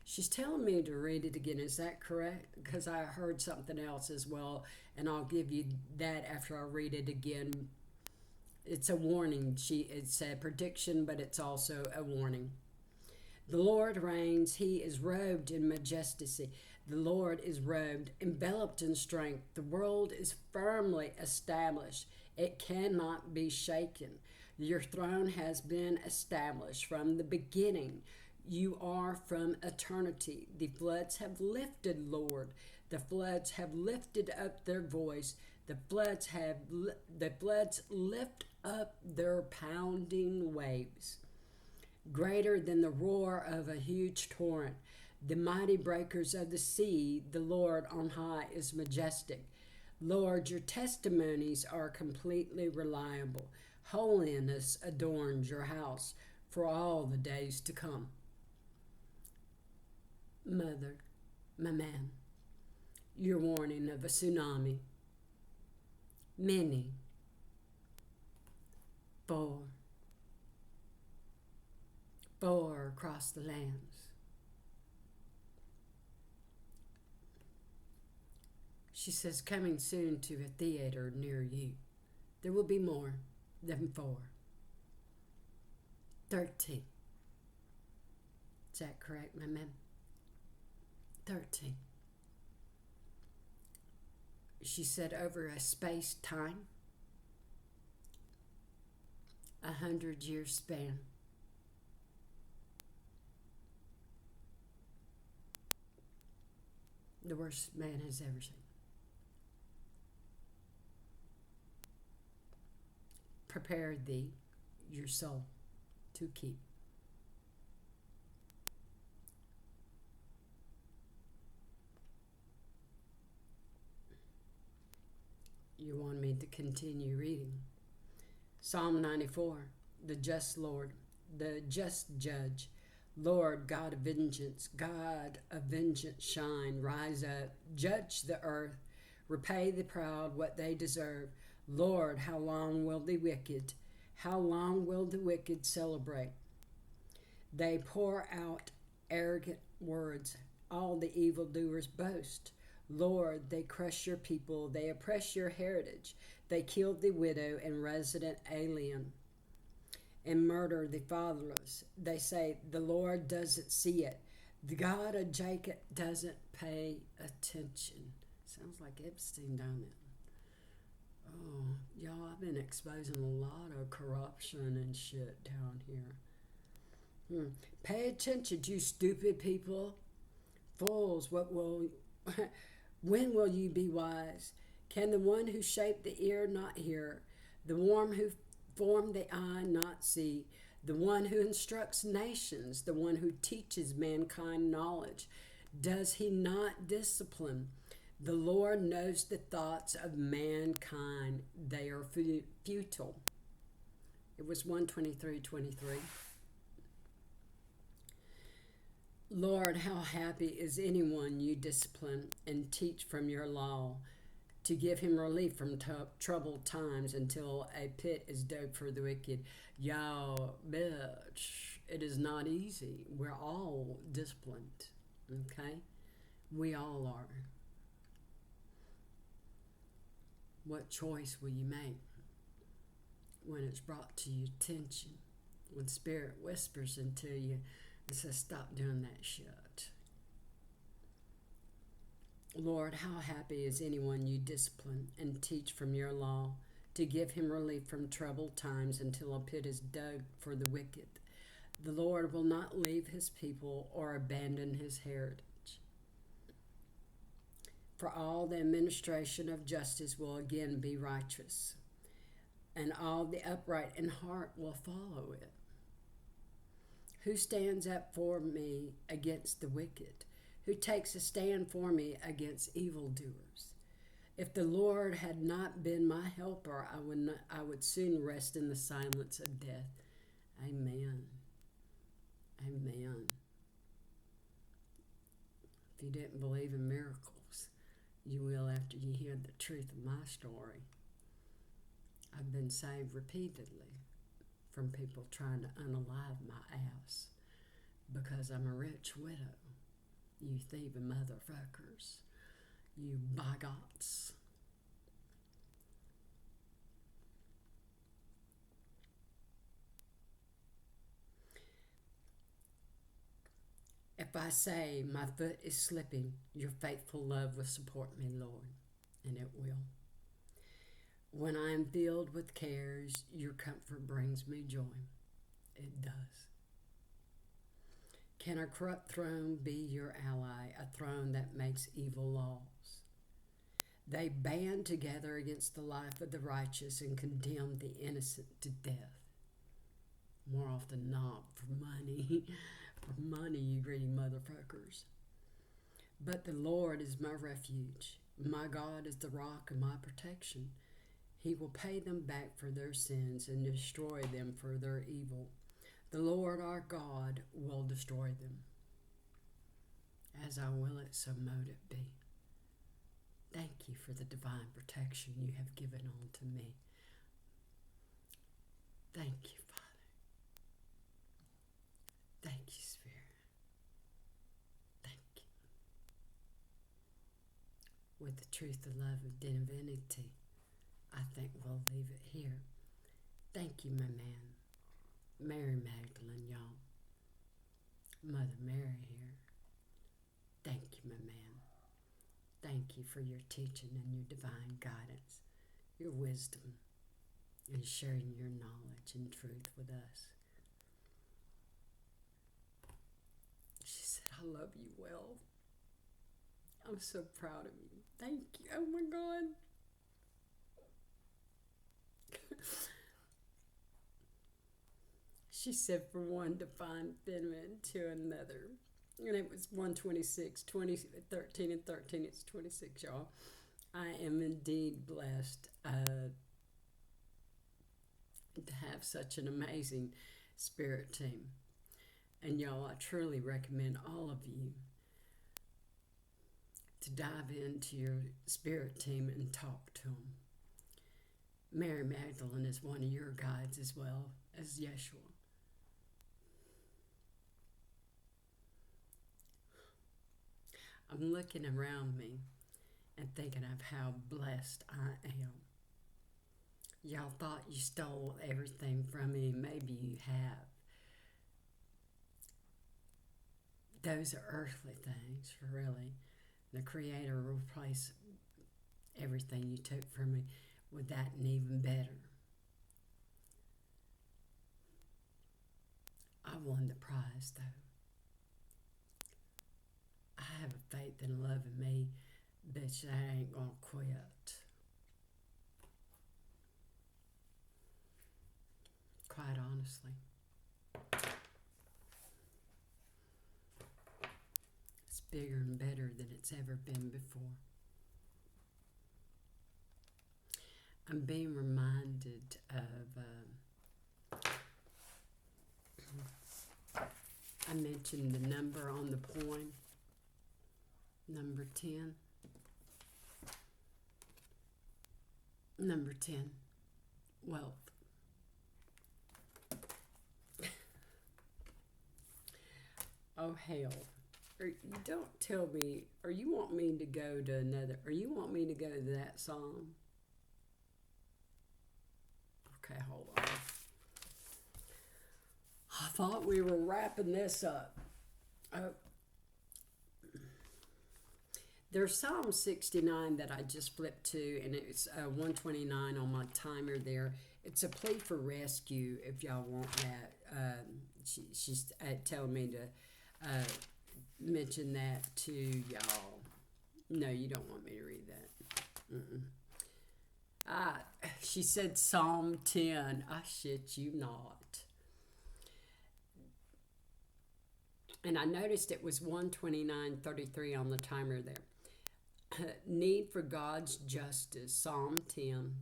She's telling me to read it again. Is that correct? Because I heard something else as well, and I'll give you that after I read it again. It's a warning. It's a prediction, but it's also a warning. The Lord reigns. He is robed in majesty. The Lord is robed, enveloped in strength. The world is firmly established. It cannot be shaken. Your throne has been established from the beginning. You are from eternity. The floods have lifted, Lord. The floods have lifted up their voice. The floods lift up their pounding waves. Greater than the roar of a huge torrent, the mighty breakers of the sea, the Lord on high is majestic. Lord, your testimonies are completely reliable. Holiness adorns your house for all the days to come. Mother, my man, your warning of a tsunami. Many. 4 across the lands. She says, coming soon to a theater near you. There will be more than 4. 13. Is that correct, my man? 13. She said, over a space-time, 100-year span. The worst man has ever seen. Prepare thee, your soul, to keep. You want me to continue reading? Psalm 94, the just Lord, the just judge. Lord, God of vengeance, shine, rise up, judge the earth, repay the proud what they deserve. Lord, how long will the wicked celebrate? They pour out arrogant words, all the evildoers boast. Lord, they crush your people, they oppress your heritage. They kill the widow and resident alien and murder the fatherless. They say, the Lord doesn't see it. The God of Jacob doesn't pay attention. Sounds like Epstein, don't it? Oh, y'all, I've been exposing a lot of corruption and shit down here. Pay attention, you stupid people. Fools, when will you be wise? Can the one who shaped the ear not hear? The one who formed the eye not see? The one who instructs nations, the one who teaches mankind knowledge, does he not discipline? The Lord knows the thoughts of mankind. They are futile. It was 1:23:23. Lord, how happy is anyone you discipline and teach from your law, to give him relief from troubled times until a pit is dug for the wicked. Y'all, bitch, it is not easy. We're all disciplined, okay? We all are. What choice will you make when it's brought to your attention? When Spirit whispers into you and says, stop doing that shit. Lord, how happy is anyone you discipline and teach from your law, to give him relief from troubled times until a pit is dug for the wicked. The Lord will not leave his people or abandon his heritage. For all the administration of justice will again be righteous, and all the upright in heart will follow it. Who stands up for me against the wicked? Who takes a stand for me against evildoers? If the Lord had not been my helper, I would soon rest in the silence of death. Amen. Amen. If you didn't believe in miracles, you will after you hear the truth of my story. I've been saved repeatedly from people trying to unalive my ass because I'm a rich widow. You thieving motherfuckers. You bigots. If I say my foot is slipping, your faithful love will support me, Lord, and it will. When I am filled with cares, your comfort brings me joy. It does. Can a corrupt throne be your ally, a throne that makes evil laws? They band together against the life of the righteous and condemn the innocent to death. More often than not, for money. For money, you greedy motherfuckers. But the Lord is my refuge. My God is the rock of my protection. He will pay them back for their sins and destroy them for their evil. The Lord our God will destroy them. As I will it, so mote it be. Thank you for the divine protection you have given unto me. Thank you, Father. Thank you, Spirit. Thank you. With the truth, the love of divinity, I think we'll leave it here. Thank you, my man. Mary Magdalene, y'all. Mother Mary here. Thank you, my man. Thank you for your teaching and your divine guidance, your wisdom, and sharing your knowledge and truth with us. She said, I love you well. I'm so proud of you. Thank you. Oh my God. She said, from one divine feminine to another. And it was 126, 13 and 13. It's 26, y'all. I am indeed blessed to have such an amazing spirit team. And y'all, I truly recommend all of you to dive into your spirit team and talk to them. Mary Magdalene is one of your guides as well as Yeshua. I'm looking around me and thinking of how blessed I am. Y'all thought you stole everything from me. Maybe you have. Those are earthly things, really. The Creator will replace everything you took from me with that and even better. I won the prize, though. I have a faith and love in me, bitch, I ain't gonna quit. Quite honestly. It's bigger and better than it's ever been before. I'm being reminded of, I mentioned the number on the poem. Number 10. Number 10, wealth. Oh, hell. You don't tell me, or you want me to go to another, or you want me to go to that song? Okay, hold on. I thought we were wrapping this up. There's Psalm 69 that I just flipped to, and it's 129 on my timer there. It's a plea for rescue, if y'all want that. She's telling me to mention that to y'all. No, you don't want me to read that. She said Psalm 10. I shit you not. And I noticed it was 129:33 on the timer there. Need for God's justice, Psalm 10.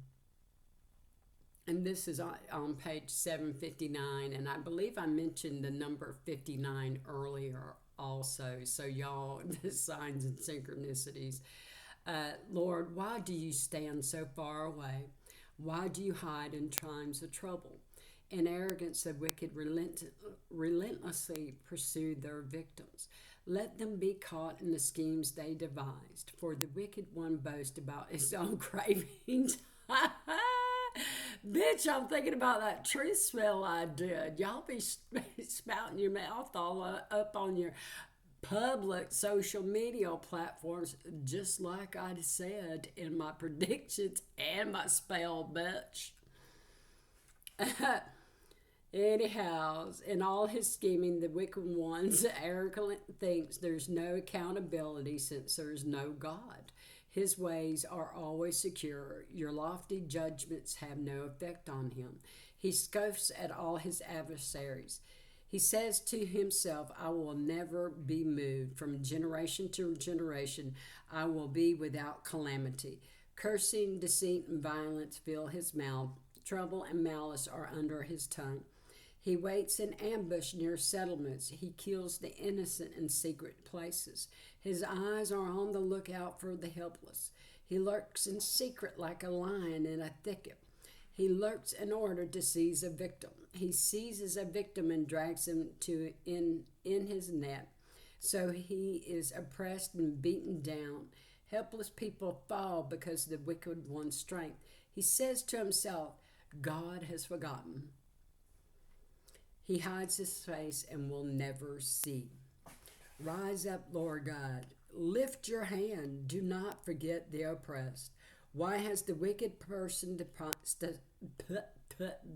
And this is on page 759, and I believe I mentioned the number 59 earlier also. So y'all, the signs and synchronicities. Lord, why do you stand so far away? Why do you hide in times of trouble? In arrogance, the wicked relentlessly pursue their victims. Let them be caught in the schemes they devised, for the wicked one boasts about his own cravings. Bitch, I'm thinking about that truth spell I did. Y'all be spouting your mouth all up on your public social media platforms, just like I said in my predictions and my spell, bitch. Anyhow, in all his scheming, the wicked one's arrogant thinks there's no accountability since there's no God. His ways are always secure. Your lofty judgments have no effect on him. He scoffs at all his adversaries. He says to himself, I will never be moved. From generation to generation, I will be without calamity. Cursing, deceit, and violence fill his mouth. Trouble and malice are under his tongue. He waits in ambush near settlements. He kills the innocent in secret places. His eyes are on the lookout for the helpless. He lurks in secret like a lion in a thicket. He lurks in order to seize a victim. He seizes a victim and drags him in his net. So he is oppressed and beaten down. Helpless people fall because of the wicked one's strength. He says to himself, God has forgotten. He hides his face and will never see. Rise up, Lord God. Lift your hand. Do not forget the oppressed. Why has the wicked person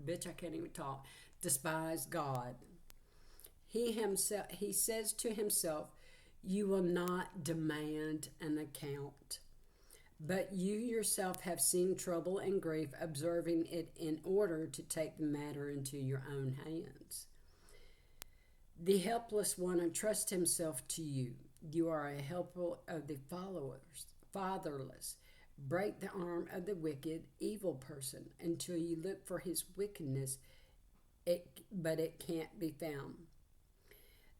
bitch, I can't even talk, despised God? He says to himself, you will not demand an account. But you yourself have seen trouble and grief, observing it in order to take the matter into your own hands. The helpless one entrusts himself to you. You are a helper of the fatherless. Break the arm of the wicked, evil person until you look for his wickedness, but it can't be found.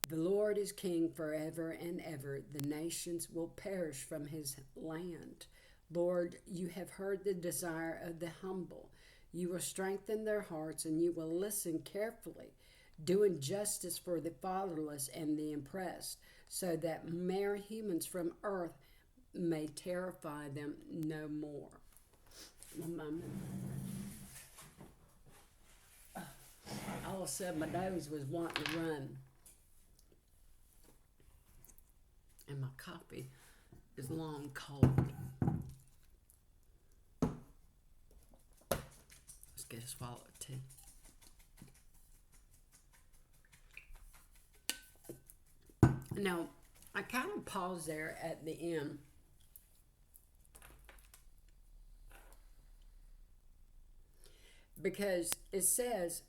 The Lord is king forever and ever. The nations will perish from his land. Lord, you have heard the desire of the humble. You will strengthen their hearts and you will listen carefully, doing justice for the fatherless and the oppressed, so that mere humans from earth may terrify them no more. One moment. All of a sudden my nose was wanting to run. And my coffee is long cold. Let's get a swallow of tea. Now, I kind of paused there at the end. Because it says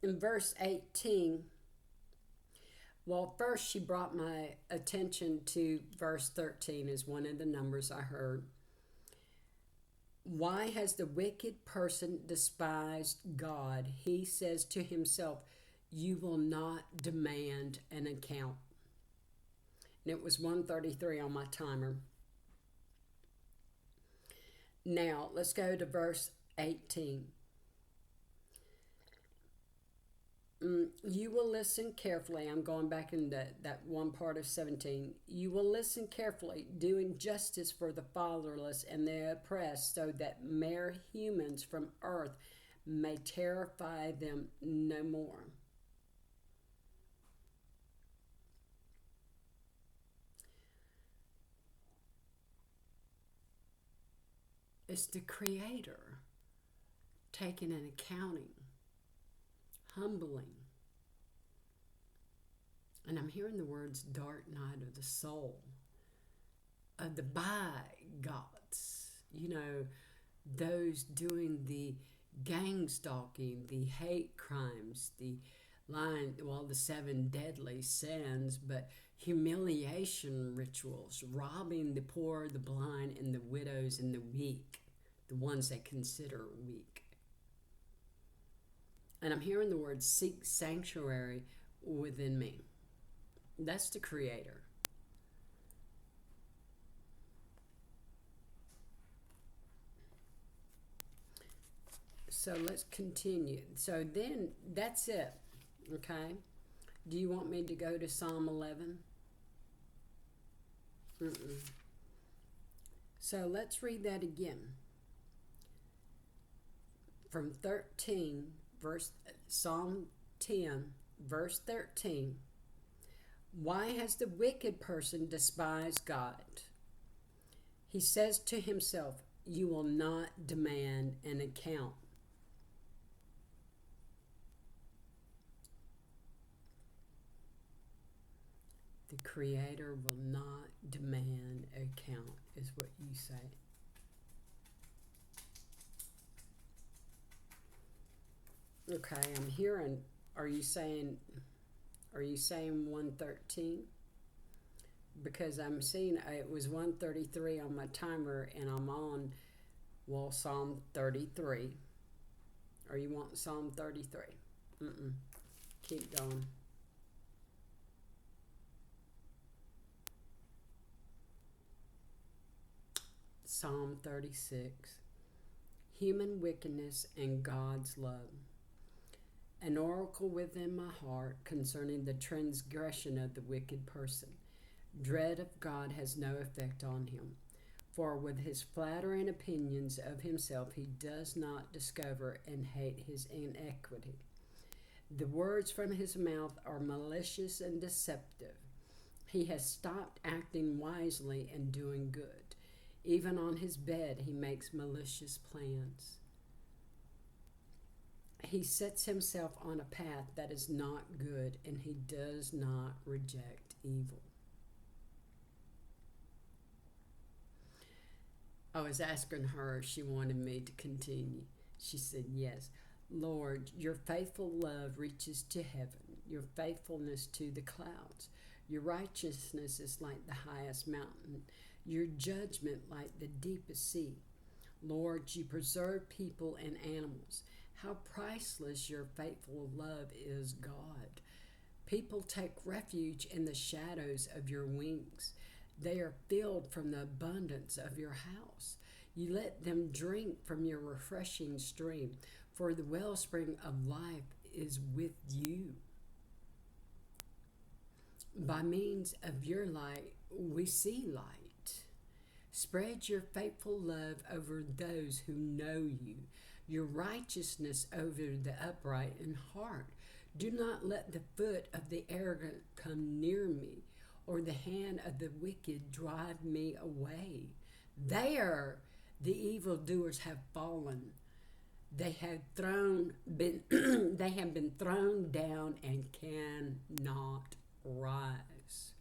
in verse 18, well, first she brought my attention to verse 13 as one of the numbers I heard. Why has the wicked person despised God? He says to himself, you will not demand an account. And it was 1:33 on my timer. Now, let's go to verse 18. You will listen carefully. I'm going back in that one part of 17. You will listen carefully, doing justice for the fatherless and the oppressed, so that mere humans from earth may terrify them no more. It's the Creator taking an accounting, humbling. And I'm hearing the words dark night of the soul, of the bygots, you know, those doing the gang stalking, the hate crimes, the lying, well, the 7 deadly sins, but humiliation rituals, robbing the poor, the blind, and the widows and the weak, the ones they consider weak. And I'm hearing the word seek sanctuary within me. That's the Creator. So let's continue. So then that's it. Okay. Do you want me to go to Psalm 11? So let's read that again. From 13, Psalm 10, verse 13. Why has the wicked person despised God? He says to himself, you will not demand an account. The Creator will not demand an account, is what you say. Okay, I'm hearing, are you saying 113? Because I'm seeing it was 133 on my timer and I'm on, well, Psalm 33. Or you want Psalm 33? Keep going. Psalm 36. Human wickedness and God's love. An oracle within my heart concerning the transgression of the wicked person. Dread of God has no effect on him, for with his flattering opinions of himself he does not discover and hate his inequity. The words from his mouth are malicious and deceptive. He has stopped acting wisely and doing good. Even on his bed he makes malicious plans. He sets himself on a path that is not good, and he does not reject evil. I was asking her if she wanted me to continue. She said, yes. Lord, your faithful love reaches to heaven, your faithfulness to the clouds. Your righteousness is like the highest mountain, your judgment like the deepest sea. Lord, you preserve people and animals. How priceless your faithful love is, God. People take refuge in the shadows of your wings. They are filled from the abundance of your house. You let them drink from your refreshing stream, for the wellspring of life is with you. By means of your light, we see light. Spread your faithful love over those who know you, your righteousness over the upright in heart. Do not let the foot of the arrogant come near me, or the hand of the wicked drive me away. There the evildoers have fallen. They have been thrown down and cannot rise.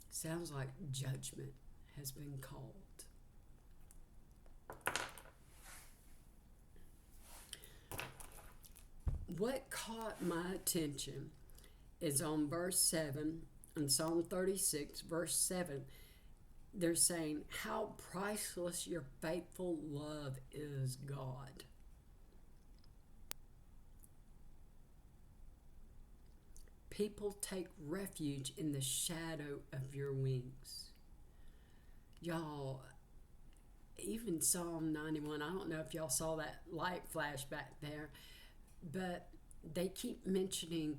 Sounds like judgment has been called. What caught my attention is on verse 7, in Psalm 36, verse 7. They're saying, how priceless your faithful love is, God. People take refuge in the shadow of your wings. Y'all, even Psalm 91, I don't know if y'all saw that light flash back there, but they keep mentioning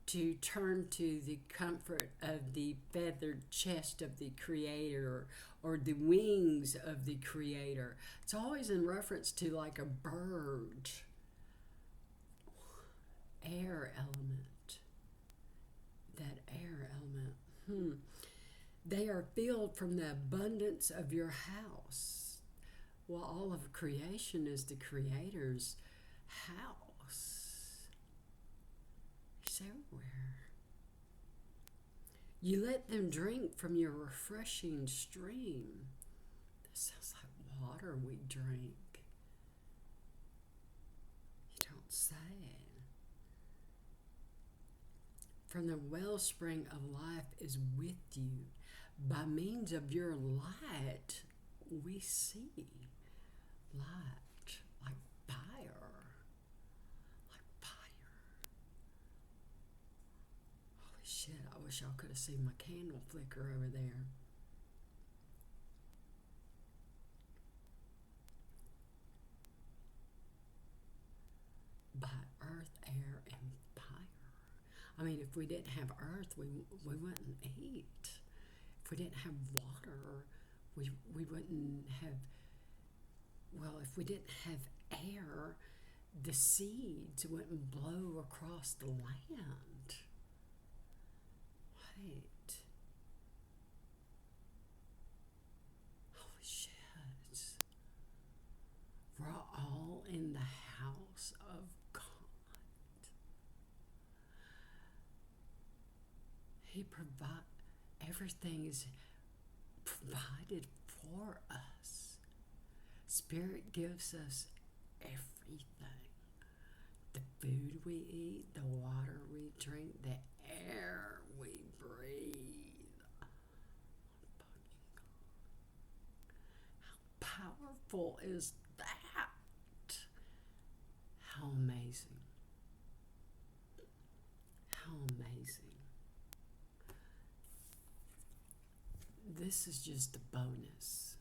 to turn to the comfort of the feathered chest of the Creator or the wings of the Creator. It's always in reference to like a bird. Air element. That air element. They are filled from the abundance of your house. Well, all of creation is the Creator's house. He's everywhere. You let them drink from your refreshing stream. This sounds like water we drink. You don't say. From the wellspring of life is with you. By means of your light, we see light like fire. Like fire. Holy shit, I wish y'all could have seen my candle flicker over there. By earth, air, and fire. I mean, if we didn't have earth, we wouldn't eat. If we didn't have water, we wouldn't have, well, if we didn't have air, the seeds wouldn't blow across the land. Holy shit. We're all in the house of God. He provides, everything is provided for us. Spirit gives us everything. The food we eat, the water we drink, the air we breathe. How powerful is that? How amazing. How amazing. This is just a bonus.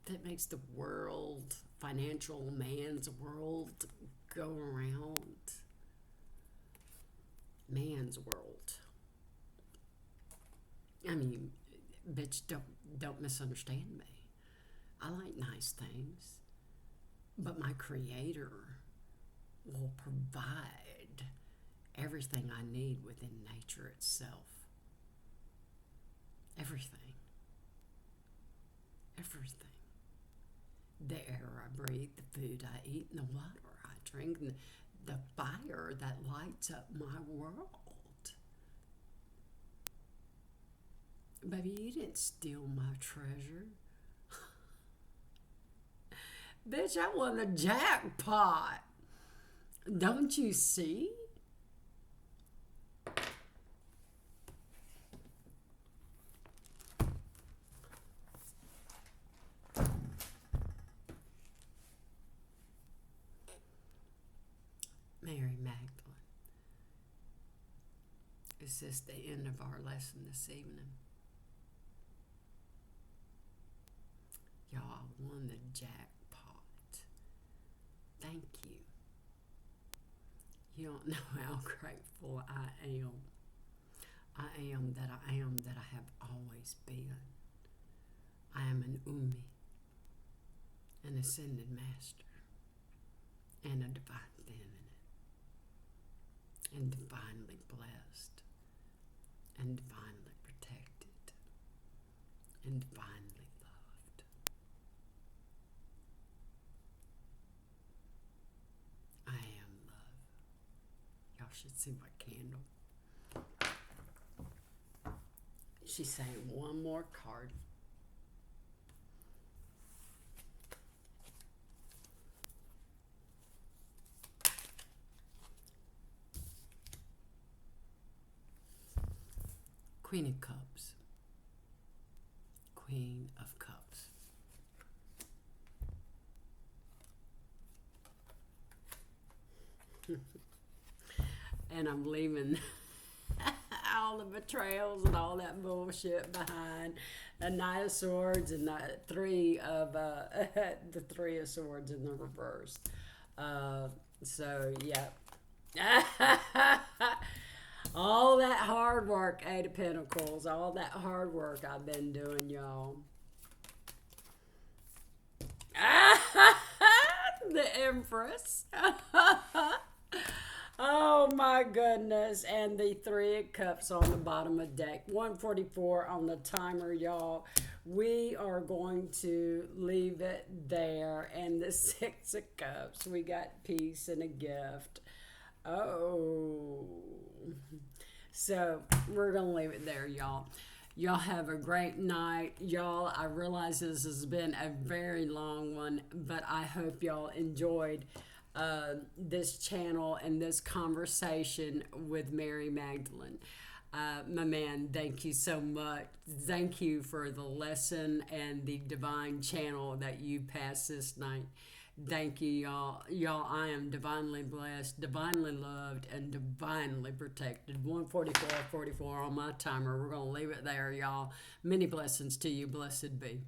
That makes the world, financial man's world, go around. Man's world. I mean, bitch, don't misunderstand me. I like nice things, but my Creator will provide everything I need within nature itself. Everything. Everything. The air I breathe, the food I eat, and the water I drink, and the fire that lights up my world. Baby, you didn't steal my treasure. Bitch, I won the jackpot. Don't you see? Mary Magdalene. Is this the end of our lesson this evening? Y'all, I won the jackpot. Thank you. You don't know how grateful I am. I am that I have always been. I am an Umi, an ascended master, and a divine feminine, and divinely blessed, and divinely protected, and divinely loved. I am love. Y'all should see my candle. She's saying one more card. Queen of Cups. Queen of Cups. And I'm leaving all the betrayals and all that bullshit behind. The Knight of Swords and the Three of the Three of Swords in the reverse. So yeah. All that hard work, Eight of Pentacles, all that hard work I've been doing, y'all. The Empress. Oh my goodness. And the Three of Cups on the bottom of deck. 144 on the timer, y'all. We are going to leave it there. And the Six of Cups. We got peace and a gift. Oh. So we're going to leave it there, y'all. Y'all have a great night. Y'all, I realize this has been a very long one, but I hope y'all enjoyed this channel and this conversation with Mary Magdalene. My man, thank you so much. Thank you for the lesson and the divine channel that you passed this night. Thank you, y'all. Y'all, I am divinely blessed, divinely loved, and divinely protected. 144 on my timer. We're going to leave it there, y'all. Many blessings to you. Blessed be.